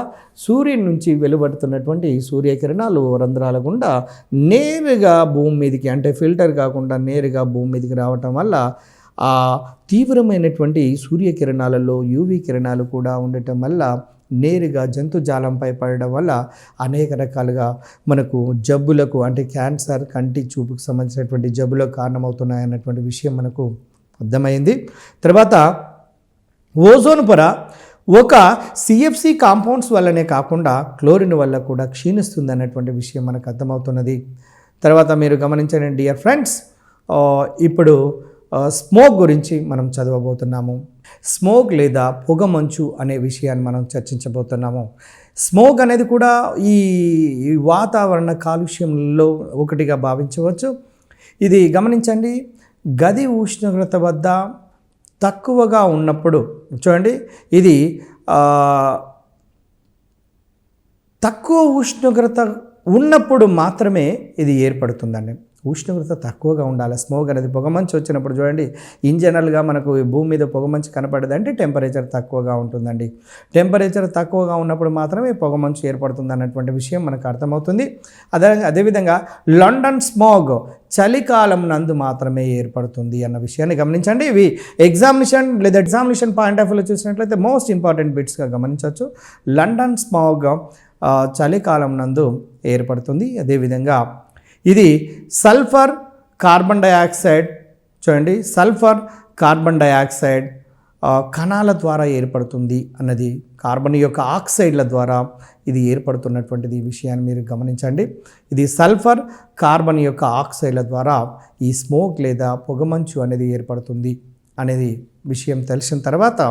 సూర్యుని నుంచి వెలువడుతున్నటువంటి సూర్యకిరణాలు రంధ్రాల గుండా నేరుగా భూమి మీదకి, అంటే ఫిల్టర్ కాకుండా నేరుగా భూమి మీదకి రావటం వల్ల ఆ తీవ్రమైనటువంటి సూర్యకిరణాలలో యూవీ కిరణాలు కూడా ఉండటం వల్ల నేరుగా జంతుజాలంపై పడడం వల్ల అనేక రకాలుగా మనకు జబ్బులకు, అంటే క్యాన్సర్, కంటి చూపుకు సంబంధించినటువంటి జబ్బులకు కారణమవుతున్నాయన్నటువంటి విషయం మనకు అర్థమైంది. తర్వాత ఓజోన్ పొర ఒక సిఎఫ్సి కాంపౌండ్స్ వల్లనే కాకుండా క్లోరిన్ వల్ల కూడా క్షీణిస్తుంది అన్నటువంటి విషయం మనకు అర్థమవుతున్నది. తర్వాత మీరు గమనించండి డియర్ ఫ్రెండ్స్, ఇప్పుడు స్మోక్ గురించి మనం చదవబోతున్నాము. స్మోక్ లేదా పొగమంచు అనే విషయాన్ని మనం చర్చించబోతున్నాము. స్మోక్ అనేది కూడా ఈ వాతావరణ కాలుష్యంలో ఒకటిగా భావించవచ్చు. ఇది గమనించండి, గది ఉష్ణోగ్రత వద్ద తక్కువగా ఉన్నప్పుడు, చూడండి ఇది తక్కువ ఉష్ణోగ్రత ఉన్నప్పుడు మాత్రమే ఇది ఏర్పడుతుందండి. ఉష్ణోగ్రత తక్కువగా ఉండాలి. స్మోక్ అనేది పొగమంచు వచ్చినప్పుడు చూడండి, ఇన్ జనరల్గా మనకు భూమి మీద పొగమంచు కనపడదంటే టెంపరేచర్ తక్కువగా ఉంటుందండి. టెంపరేచర్ తక్కువగా ఉన్నప్పుడు మాత్రమే పొగమంచు ఏర్పడుతుంది అన్నటువంటి విషయం మనకు అర్థమవుతుంది. అదేవిధంగా లండన్ స్మోగ్ చలికాలం నందు మాత్రమే ఏర్పడుతుంది అన్న విషయాన్ని గమనించండి. ఇవి ఎగ్జామినేషన్ పాయింట్ ఆఫ్ వ్యూలో చూసినట్లయితే మోస్ట్ ఇంపార్టెంట్ బిట్స్గా గమనించవచ్చు. లండన్ స్మోగ్ చలికాలం నందు ఏర్పడుతుంది. అదేవిధంగా ఇది సల్ఫర్ కార్బన్ డయాక్సైడ్, చూడండి సల్ఫర్ కార్బన్ డయాక్సైడ్ కణాల ద్వారా ఏర్పడుతుంది అన్నది, కార్బన్ యొక్క ఆక్సైడ్ల ద్వారా ఇది ఏర్పడుతున్నటువంటిది విషయాన్ని మీరు గమనించండి. ఇది సల్ఫర్ కార్బన్ యొక్క ఆక్సైడ్ల ద్వారా ఈ స్మోక్ లేదా పొగమంచు అనేది ఏర్పడుతుంది అనేది విషయం తెలిసిన తర్వాత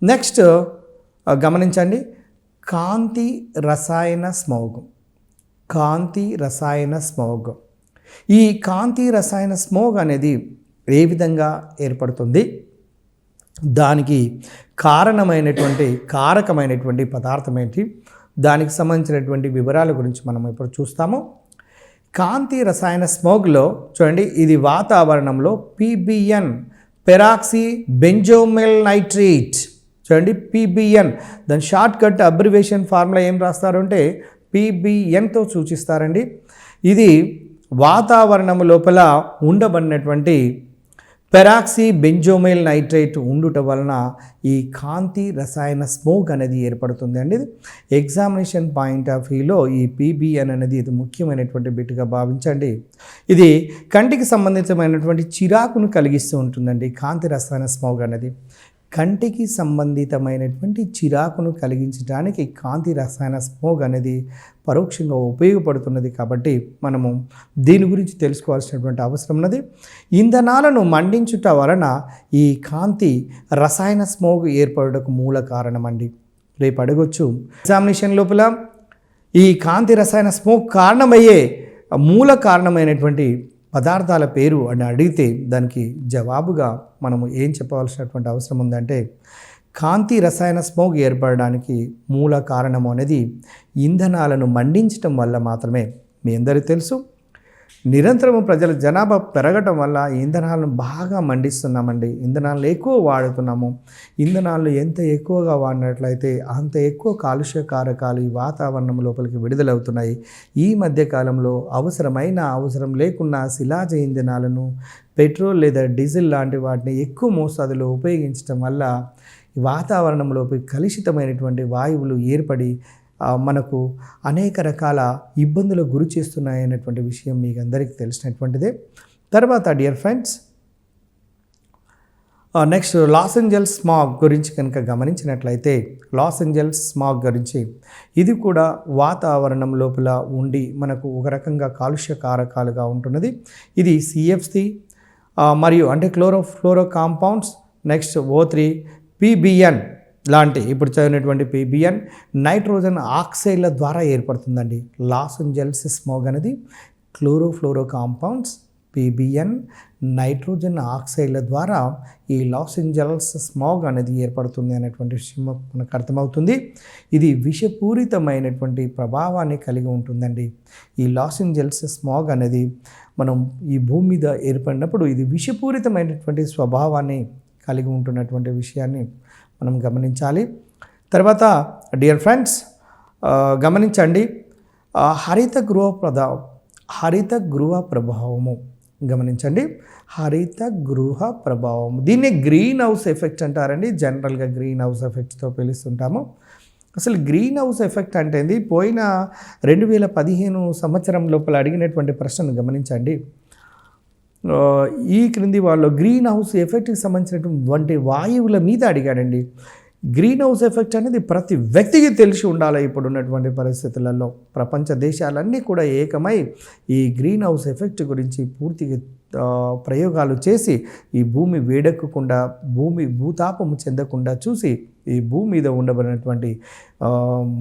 నెక్స్ట్ గమనించండి, కాంతి రసాయన స్మోగ్. కాంతి రసాయన స్మోగ్, ఈ కాంతి రసాయన స్మోగ్ అనేది ఏ విధంగా ఏర్పడుతుంది, దానికి కారకమైనటువంటి పదార్థం ఏంటి, దానికి సంబంధించినటువంటి వివరాల గురించి మనం ఇప్పుడు చూస్తాము. కాంతి రసాయన స్మోగ్లో చూడండి, ఇది వాతావరణంలో PBN పెరాక్సీ బెంజోమిల్ నైట్రేట్, చూడండి PBN, దాని షార్ట్ కట్ అబ్రివేషన్ ఫార్ములా ఏం రాస్తారు అంటే PBNతో సూచిస్తారండి. ఇది వాతావరణం లోపల ఉండబడినటువంటి పెరాక్సీ బెంజోమైల్ నైట్రేట్ ఉండుట వలన ఈ కాంతి రసాయన స్మోక్ అనేది ఏర్పడుతుంది అండి. ఎగ్జామినేషన్ పాయింట్ ఆఫ్ వ్యూలో ఈ PBN అనేది ఇది ముఖ్యమైనటువంటి బిట్గా భావించండి. ఇది కంటికి సంబంధితమైనటువంటి చిరాకును కలిగిస్తూ ఉంటుందండి. కాంతి రసాయన స్మోక్ అనేది కంటికి సంబంధితమైనటువంటి చిరాకును కలిగించడానికి కాంతి రసాయన స్మోగ్ అనేది పరోక్షంగా ఉపయోగపడుతున్నది. కాబట్టి మనము దీని గురించి తెలుసుకోవాల్సినటువంటి అవసరం ఉన్నది. ఇంధనాలను మండించుట వలన ఈ కాంతి రసాయన స్మోగ్ ఏర్పడటకు మూల కారణం అండి. రేపు అడగొచ్చు ఎగ్జామినేషన్ లోపల ఈ కాంతి రసాయన స్మోగ్ కారణమయ్యే మూల కారణమైనటువంటి పదార్థాల పేరు అని అడిగితే దానికి జవాబుగా మనము ఏం చెప్పవలసినటువంటి అవసరం ఉందంటే, కాంతి రసాయన స్మోగ్ ఏర్పడడానికి మూల కారణము అనేది ఇంధనాలను మండించడం వల్ల మాత్రమే. మీ అందరికీ తెలుసు, నిరంతరము ప్రజల జనాభా పెరగటం వల్ల ఇంధనాలను బాగా మండిస్తున్నామండి. ఇంధనాలను ఎక్కువ వాడుతున్నాము. ఇంధనాలు ఎంత ఎక్కువగా వాడినట్లయితే అంత ఎక్కువ కాలుష్య కారకాలు ఈ వాతావరణం లోపలికి విడుదలవుతున్నాయి. ఈ మధ్యకాలంలో అవసరం లేకున్నా శిలాజ ఇంధనాలను, పెట్రోల్ లేదా డీజిల్ లాంటి వాటిని ఎక్కువ మోతాదులో ఉపయోగించడం వల్ల వాతావరణంలోకి కలుషితమైనటువంటి వాయువులు ఏర్పడి మనకు అనేక రకాల ఇబ్బందులకు గురి చేస్తున్నాయనేటువంటి విషయం మీకు అందరికీ తెలిసినటువంటిదే. తర్వాత dear friends, next Los Angeles smog గురించి కనుక గమనించినట్లయితే, లాస్ ఏంజల్స్ స్మాగ్ గురించి ఇది కూడా వాతావరణం లోపల ఉండి మనకు ఒక రకంగా కాలుష్య కారకాలుగా ఉంటున్నది. ఇది CFC మరియు అంటే chloro compounds, next O3, PBN లాంటి ఇప్పుడు చదివినటువంటి PBN నైట్రోజన్ ఆక్సైడ్ల ద్వారా ఏర్పడుతుందండి. లాస్ ఏంజల్స్ స్మోగ్ అనేది క్లోరో కాంపౌండ్స్, పీబీఎన్, నైట్రోజన్ ఆక్సైడ్ల ద్వారా ఈ లాస్ ఏంజల్స్ స్మాగ్ అనేది ఏర్పడుతుంది అనేటువంటి విషయం మనకు అర్థమవుతుంది. ఇది విషపూరితమైనటువంటి ప్రభావాన్ని కలిగి ఉంటుందండి. ఈ లాస్ ఏంజల్స్ స్మాగ్ అనేది మనం ఈ భూమి మీద ఏర్పడినప్పుడు ఇది విషపూరితమైనటువంటి స్వభావాన్ని కలిగి ఉంటున్నటువంటి విషయాన్ని మనం గమనించాలి. తర్వాత డియర్ ఫ్రెండ్స్ గమనించండి, హరిత గృహ ప్రభావము గమనించండి. హరిత గృహ ప్రభావము, దీన్ని గ్రీన్ హౌస్ ఎఫెక్ట్ అంటారండి. జనరల్గా గ్రీన్ హౌస్ ఎఫెక్ట్తో పిలుస్తుంటాము. అసలు గ్రీన్ హౌస్ ఎఫెక్ట్ అంటే ఏంది? పోయిన 2015 సంవత్సరం లోపల అడిగినటువంటి ప్రశ్నను గమనించండి. ఈ క్రింది వాళ్ళు గ్రీన్ హౌస్ ఎఫెక్ట్కి సంబంధించినటువంటి వాయువుల మీద అడిగాడండి. గ్రీన్ హౌస్ ఎఫెక్ట్ అనేది ప్రతి వ్యక్తికి తెలిసి ఉండాలి. ఇప్పుడు ఉన్నటువంటి పరిస్థితులలో ప్రపంచ దేశాలన్నీ కూడా ఏకమై ఈ గ్రీన్ హౌస్ ఎఫెక్ట్ గురించి పూర్తిగా ప్రయోగాలు చేసి ఈ భూమి వేడెక్కకుండా, భూతాపము చెందకుండా చూసి ఈ భూమి మీద ఉండబడినటువంటి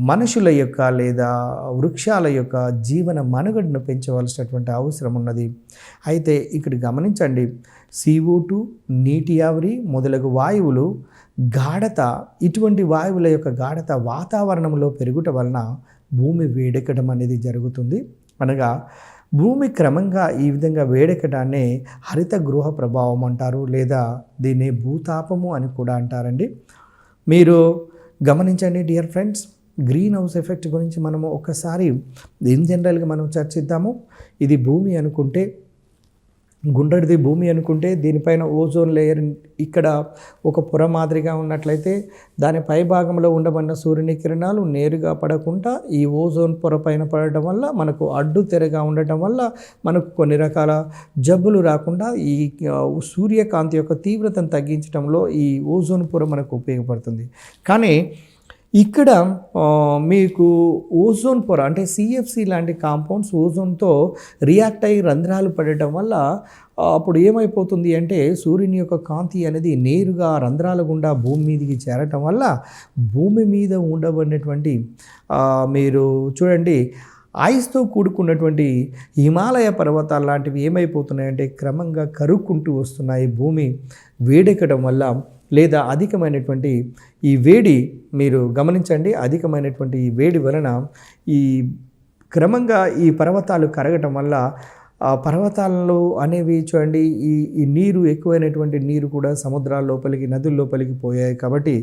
మనుషుల యొక్క లేదా వృక్షాల యొక్క జీవన మనుగడను పెంచవలసినటువంటి అవసరం ఉన్నది. అయితే ఇక్కడ గమనించండి, CO2, నీటి ఆవిరి మొదలగు వాయువులు గాఢత, ఇటువంటి వాయువుల యొక్క గాఢత వాతావరణంలో పెరుగుట వలన భూమి వేడెక్కడం అనేది జరుగుతుంది. అనగా భూమి క్రమంగా ఈ విధంగా వేడెక్కడాన్నే హరిత గృహ ప్రభావం అంటారు, లేదా దీన్ని భూతాపము అని కూడా అంటారండి. మీరు గమనించండి dear friends, green house effect గురించి మనము ఒకసారి ఇన్ జనరల్గా మనం చర్చిద్దాము. ఇది భూమి అనుకుంటే, గుండ్రటిది భూమి అనుకుంటే, దీనిపైన ఓజోన్ లేయర్ ఇక్కడ ఒక పొర మాదిరిగా ఉన్నట్లయితే దాని పై భాగంలో ఉండబడిన సూర్యుని కిరణాలు నేరుగా పడకుండా ఈ ఓజోన్ పొర పైన పడటం వల్ల మనకు అడ్డు తెరగా ఉండటం వల్ల మనకు కొన్ని రకాల జబ్బులు రాకుండా ఈ సూర్యకాంతి యొక్క తీవ్రతను తగ్గించడంలో ఈ ఓజోన్ పొర మనకు ఉపయోగపడుతుంది. కానీ ఇక్కడ మీకు ఓజోన్ పొర అంటే CFC లాంటి కాంపౌండ్స్ ఓజోన్తో రియాక్ట్ అయ్యి రంధ్రాలు పడటం వల్ల అప్పుడు ఏమైపోతుంది అంటే సూర్యుని యొక్క కాంతి అనేది నేరుగా రంధ్రాల గుండా భూమి మీదకి చేరటం వల్ల భూమి మీద ఉండబడినటువంటి మీరు చూడండి ఐస్తో కూడుకున్నటువంటి హిమాలయ పర్వతాలు లాంటివి ఏమైపోతున్నాయంటే క్రమంగా కరుక్కుంటూ వస్తున్నాయి. భూమి వేడెక్కడం వల్ల లేదా అధికమైనటువంటి ఈ వేడి, మీరు గమనించండి, అధికమైనటువంటి ఈ వేడి వలన ఈ క్రమంగా ఈ పర్వతాలు కరగటం వల్ల ఆ పర్వతాలలో అనేవి చూడండి ఈ నీరు ఎక్కువైనటువంటి నీరు కూడా సముద్రాల లోపలికి, నదుల లోపలికి పోయాయి. కాబట్టి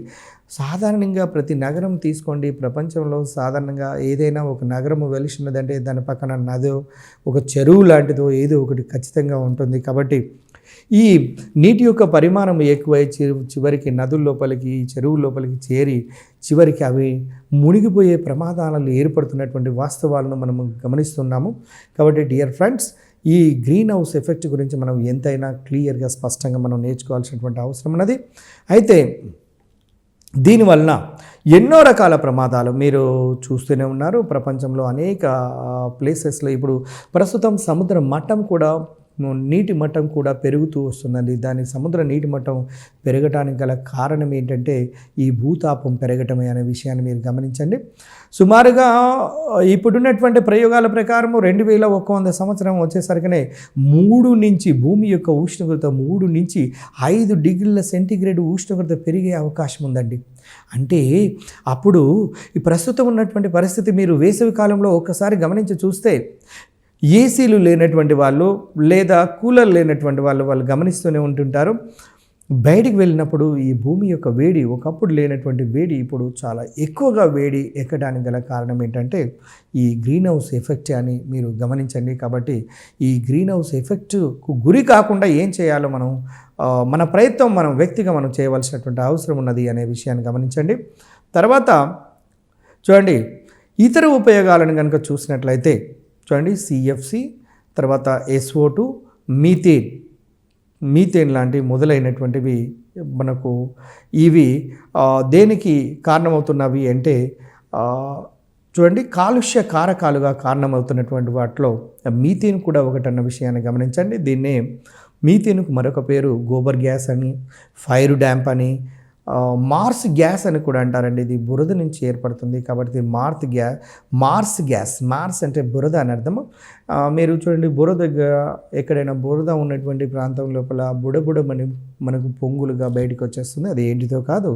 సాధారణంగా ప్రతి నగరం తీసుకోండి, ప్రపంచంలో సాధారణంగా ఏదైనా ఒక నగరము వెలిసినదంటే దాని పక్కన నదో ఒక చెరువు లాంటిదో ఏదో ఒకటి ఖచ్చితంగా ఉంటుంది. కాబట్టి ఈ నీటి యొక్క పరిమాణం ఎక్కువై చివరికి నదుల లోపలికి, చెరువు లోపలికి చేరి చివరికి అవి మునిగిపోయే ప్రమాదాలు ఏర్పడుతున్నటువంటి వాస్తవాలను మనము గమనిస్తున్నాము. కాబట్టి డియర్ ఫ్రెండ్స్, ఈ గ్రీన్ హౌస్ ఎఫెక్ట్ గురించి మనం ఎంతైనా క్లియర్గా స్పష్టంగా మనం నేర్చుకోవాల్సినటువంటి అవసరం ఉన్నది. అయితే దీనివలన ఎన్నో రకాల ప్రమాదాలు మీరు చూస్తూనే ఉన్నారు. ప్రపంచంలో అనేక ప్లేసెస్లో ఇప్పుడు ప్రస్తుతం సముద్ర మట్టం కూడా, నీటి మట్టం కూడా పెరుగుతూ వస్తుందండి. దాని సముద్ర నీటి మట్టం పెరగటానికి గల కారణం ఏంటంటే ఈ భూతాపం పెరగటమే అనే విషయాన్ని మీరు గమనించండి. సుమారుగా ఇప్పుడున్నటువంటి ప్రయోగాల ప్రకారం 2100 సంవత్సరం వచ్చేసరికనే 3 నుంచి భూమి యొక్క ఉష్ణోగ్రత 3 నుంచి 5 డిగ్రీల సెంటీగ్రేడ్ ఉష్ణోగ్రత పెరిగే అవకాశం ఉందండి. అంటే అప్పుడు ఈ ప్రస్తుతం ఉన్నటువంటి పరిస్థితి మీరు వేసవి కాలంలో ఒక్కసారి గమనించి చూస్తే ఏసీలు లేనటువంటి వాళ్ళు లేదా కూలర్ లేనటువంటి వాళ్ళు గమనిస్తూనే ఉంటుంటారు. బయటికి వెళ్ళినప్పుడు ఈ భూమి యొక్క వేడి, ఒకప్పుడు లేనటువంటి వేడి ఇప్పుడు చాలా ఎక్కువగా వేడి ఎక్కడానికి గల కారణం ఏంటంటే ఈ గ్రీన్ హౌస్ ఎఫెక్ట్ అని మీరు గమనించండి. కాబట్టి ఈ గ్రీన్ హౌస్ ఎఫెక్ట్కు గురి కాకుండా ఏం చేయాలో మన ప్రయత్నం మనం వ్యక్తిగా మనం చేయవలసినటువంటి అవసరం ఉన్నది అనే విషయాన్ని గమనించండి. తర్వాత చూడండి, ఇతర ఉపయోగాలను కనుక చూసినట్లయితే చూడండి, CFC, తర్వాత SO2, మీథేన్ లాంటి మొదలైనటువంటివి మనకు ఇవి దేనికి కారణమవుతున్నవి అంటే చూడండి, కాలుష్య కారకాలుగా కారణమవుతున్నటువంటి వాటిలో మీథేన్ కూడా ఒకటన్న విషయాన్ని గమనించండి. దీన్నే మీథేన్కు మరొక పేరు గోబర్ గ్యాస్ అని, ఫైర్ డ్యాంప్ అని, మార్స్ గ్యాస్ అని కూడా అంటారండి. ఇది బురద నుంచి ఏర్పడుతుంది కాబట్టి ఇది మార్స్ గ్యాస్. మార్స్ అంటే బురద అని అర్థము. మీరు చూడండి, బురద ఎక్కడైనా బురద ఉన్నటువంటి ప్రాంతం లోపల బుడబుడమని మనకు పొంగులుగా బయటకు వచ్చేస్తుంది. అది ఏంటితో కాదు,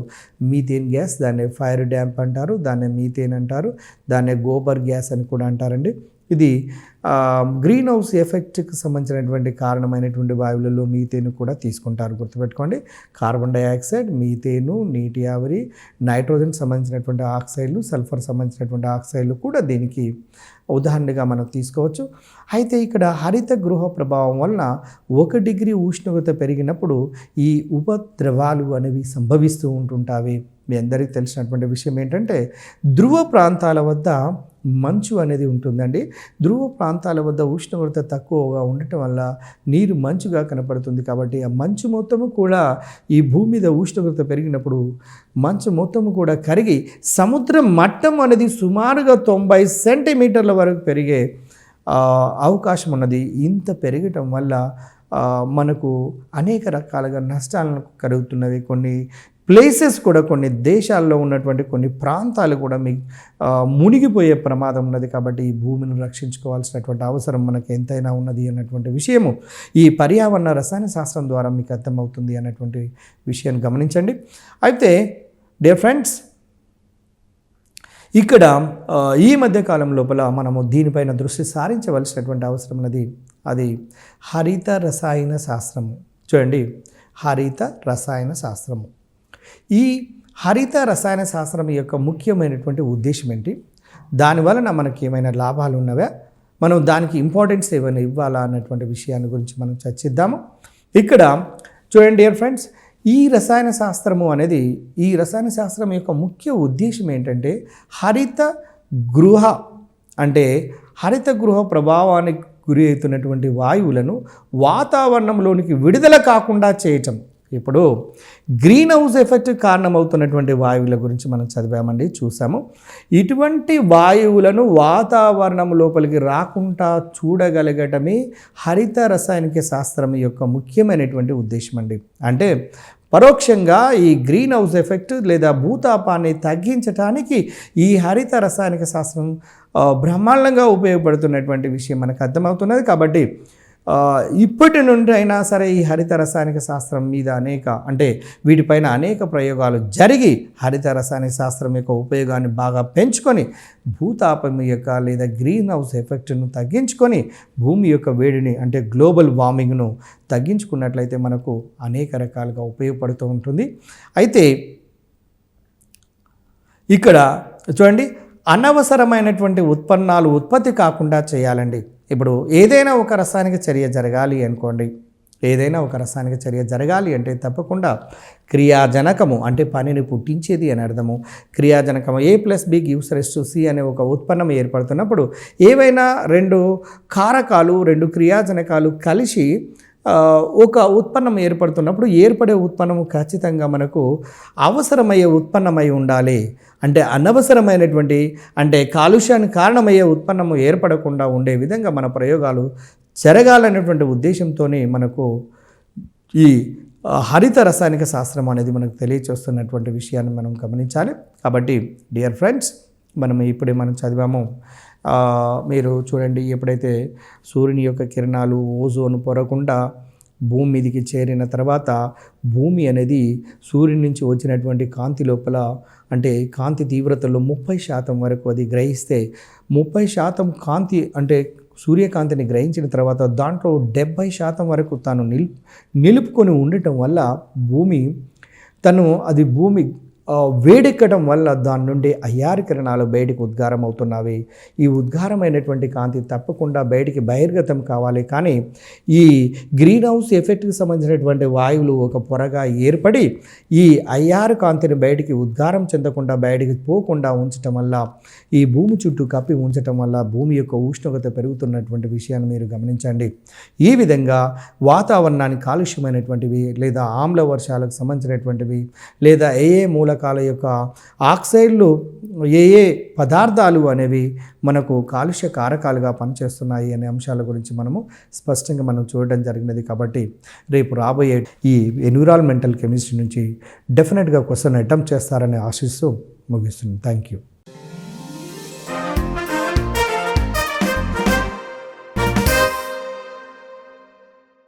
మీథేన్ గ్యాస్. దాన్ని ఫైర్ డ్యాంప్ అంటారు, దాన్ని మీథేన్ అంటారు, దాన్ని గోబర్ గ్యాస్ అని కూడా అంటారండి. ఇది గ్రీన్ హౌస్ ఎఫెక్ట్కి సంబంధించినటువంటి కారణమైనటువంటి వాయువులలో మీథేన్ కూడా తీసుకుంటారు, గుర్తుపెట్టుకోండి. కార్బన్ డైఆక్సైడ్, మీథేను, నీటి ఆవిరి, నైట్రోజన్ సంబంధించినటువంటి ఆక్సైడ్లు, సల్ఫర్ సంబంధించినటువంటి ఆక్సైడ్లు కూడా దీనికి ఉదాహరణగా మనం తీసుకోవచ్చు. అయితే ఇక్కడ హరిత గృహ ప్రభావం వలన 1 డిగ్రీ ఉష్ణోగ్రత పెరిగినప్పుడు ఈ ఉపద్రవాలు అనేవి సంభవిస్తూ ఉంటుంటాయి. మీ అందరికీ తెలిసినటువంటి విషయం ఏంటంటే, ధ్రువ ప్రాంతాల వద్ద మంచు అనేది ఉంటుందండి. ధ్రువ ప్రాంతాల వద్ద ఉష్ణోగ్రత తక్కువగా ఉండటం వల్ల నీరు మంచుగా కనపడుతుంది. కాబట్టి ఆ మంచు మొత్తము కూడా ఈ భూమి మీద ఉష్ణోగ్రత పెరిగినప్పుడు మంచు మొత్తము కూడా కరిగి సముద్ర మట్టం అనేది సుమారుగా 90 సెంటీమీటర్ల వరకు పెరిగే అవకాశం ఉన్నది. ఇంత పెరగటం వల్ల మనకు అనేక రకాలుగా నష్టాలను కలుగుతున్నవి. కొన్ని ప్లేసెస్ కూడా, కొన్ని దేశాల్లో ఉన్నటువంటి కొన్ని ప్రాంతాలు కూడా మునిగిపోయే ప్రమాదం ఉన్నది. కాబట్టి ఈ భూమిని రక్షించుకోవాల్సినటువంటి అవసరం మనకు ఎంతైనా ఉన్నది అన్నటువంటి విషయము ఈ పర్యావరణ రసాయన శాస్త్రం ద్వారా మీకు అర్థమవుతుంది అన్నటువంటి విషయాన్ని గమనించండి. అయితే డియర్ ఫ్రెండ్స్, ఇక్కడ ఈ మధ్యకాలం లోపల మనము దీనిపైన దృష్టి సారించవలసినటువంటి అవసరం ఉన్నది. అది హరిత రసాయన శాస్త్రము. చూడండి, హరిత రసాయన శాస్త్రము. ఈ హరిత రసాయన శాస్త్రం యొక్క ముఖ్యమైనటువంటి ఉద్దేశం ఏంటి, దానివలన మనకి ఏమైనా లాభాలు ఉన్నవా, మనం దానికి ఇంపార్టెన్స్ ఏమైనా ఇవ్వాలా అన్నటువంటి విషయాన్ని గురించి మనం చర్చిద్దాము. ఇక్కడ చూడండి డియర్ ఫ్రెండ్స్, ఈ రసాయన శాస్త్రము అనేది, ఈ రసాయన శాస్త్రం యొక్క ముఖ్య ఉద్దేశం ఏంటంటే హరిత గృహ అంటే హరిత గృహ ప్రభావానికి గురి అవుతున్నటువంటి వాయువులను వాతావరణంలోనికి విడుదల కాకుండా చేయటం. ఇప్పుడు గ్రీన్ హౌస్ ఎఫెక్ట్ కారణమవుతున్నటువంటి వాయువుల గురించి మనం చదివామండి, చూసాము. ఇటువంటి వాయువులను వాతావరణం లోపలికి రాకుండా చూడగలగటమే హరిత రసాయనిక శాస్త్రం యొక్క ముఖ్యమైనటువంటి ఉద్దేశం అండి. అంటే పరోక్షంగా ఈ గ్రీన్ హౌస్ ఎఫెక్ట్ లేదా భూతాపాన్ని తగ్గించడానికి ఈ హరిత రసాయనిక శాస్త్రం బ్రహ్మాండంగా ఉపయోగపడుతున్నటువంటి విషయం మనకు అర్థమవుతున్నది. కాబట్టి ఇప్పటి నుండి అయినా సరే ఈ హరిత రసాయనిక శాస్త్రం మీద వీటిపైన అనేక ప్రయోగాలు జరిగి హరిత రసాయనిక శాస్త్రం యొక్క ఉపయోగాన్ని బాగా పెంచుకొని భూతాపం యొక్క లేదా గ్రీన్ హౌస్ ఎఫెక్ట్ను తగ్గించుకొని భూమి యొక్క వేడిని అంటే గ్లోబల్ వార్మింగ్ను తగ్గించుకున్నట్లయితే మనకు అనేక రకాలుగా ఉపయోగపడుతూ ఉంటుంది. అయితే ఇక్కడ చూడండి, అనవసరమైనటువంటి ఉత్పన్నాలు ఉత్పత్తి కాకుండా చేయాలండి. ఇప్పుడు ఏదైనా ఒక రసాయనిక చర్య జరగాలి అనుకోండి, ఏదైనా ఒక రసాయనిక చర్య జరగాలి అంటే తప్పకుండా క్రియాజనకము అంటే పనిని పుట్టించేది అని అర్థము. క్రియాజనకము A+B =C అనే ఒక ఉత్పన్నం ఏర్పడుతున్నప్పుడు ఏవైనా 2 కారకాలు 2 క్రియాజనకాలు కలిసి ఒక ఉత్పన్నం ఏర్పడుతున్నప్పుడు ఏర్పడే ఉత్పన్నము ఖచ్చితంగా మనకు అవసరమయ్యే ఉత్పన్నమై ఉండాలి. అంటే అనవసరమైనటువంటి కాలుష్యానికి కారణమయ్యే ఉత్పన్నము ఏర్పడకుండా ఉండే విధంగా మన ప్రయోగాలు జరగాలనేటువంటి ఉద్దేశంతోనే మనకు ఈ హరిత రసాయనిక శాస్త్రం అనేది మనకు తెలియచేస్తున్నటువంటి విషయాన్ని మనం గమనించాలి. కాబట్టి డియర్ ఫ్రెండ్స్, మనం చదివాము. మీరు చూడండి, ఎప్పుడైతే సూర్యుని యొక్క కిరణాలు ఓజోన్ పొరకుండా భూమి మీదికి చేరిన తర్వాత భూమి అనేది సూర్యుని నుంచి వచ్చినటువంటి కాంతి లోపల కాంతి తీవ్రతలో 30% వరకు అది గ్రహిస్తే 30% కాంతి సూర్యకాంతిని గ్రహించిన తర్వాత దాంట్లో 70% వరకు తాను నిలుపుకొని ఉండటం వల్ల భూమి వేడెక్కడం వల్ల దాని నుండి అయ్యారు కిరణాలు బయటికి ఉద్గారం అవుతున్నవి. ఈ ఉద్గారమైనటువంటి కాంతి తప్పకుండా బయటికి బహిర్గతం కావాలి. కానీ ఈ గ్రీన్ హౌస్ ఎఫెక్ట్కి సంబంధించినటువంటి వాయువులు ఒక పొరగా ఏర్పడి ఈ అయ్యారు కాంతిని బయటికి ఉద్గారం చెందకుండా బయటికి పోకుండా ఉంచటం వల్ల, ఈ భూమి చుట్టూ కప్పి ఉంచటం వల్ల భూమి యొక్క ఉష్ణోగ్రత పెరుగుతున్నటువంటి విషయాన్ని మీరు గమనించండి. ఈ విధంగా వాతావరణానికి కాలుష్యమైనటువంటివి లేదా ఆమ్ల వర్షాలకు సంబంధించినటువంటివి లేదా ఏ మూల రకాల యొక్క ఆక్సైడ్లు ఏ ఏ పదార్థాలు అనేవి మనకు కాలుష్య కారకాలుగా పనిచేస్తున్నాయి అనే అంశాల గురించి మనము స్పష్టంగా మనం చూడడం జరిగినది. కాబట్టి రేపు రాబోయే ఈ ఎన్విరాన్మెంటల్ కెమిస్ట్రీ నుంచి డెఫినెట్గా క్వశ్చన్ అటెంప్ట్ చేస్తారని ఆశిస్తూ ముగిస్తున్నాను. Thank you.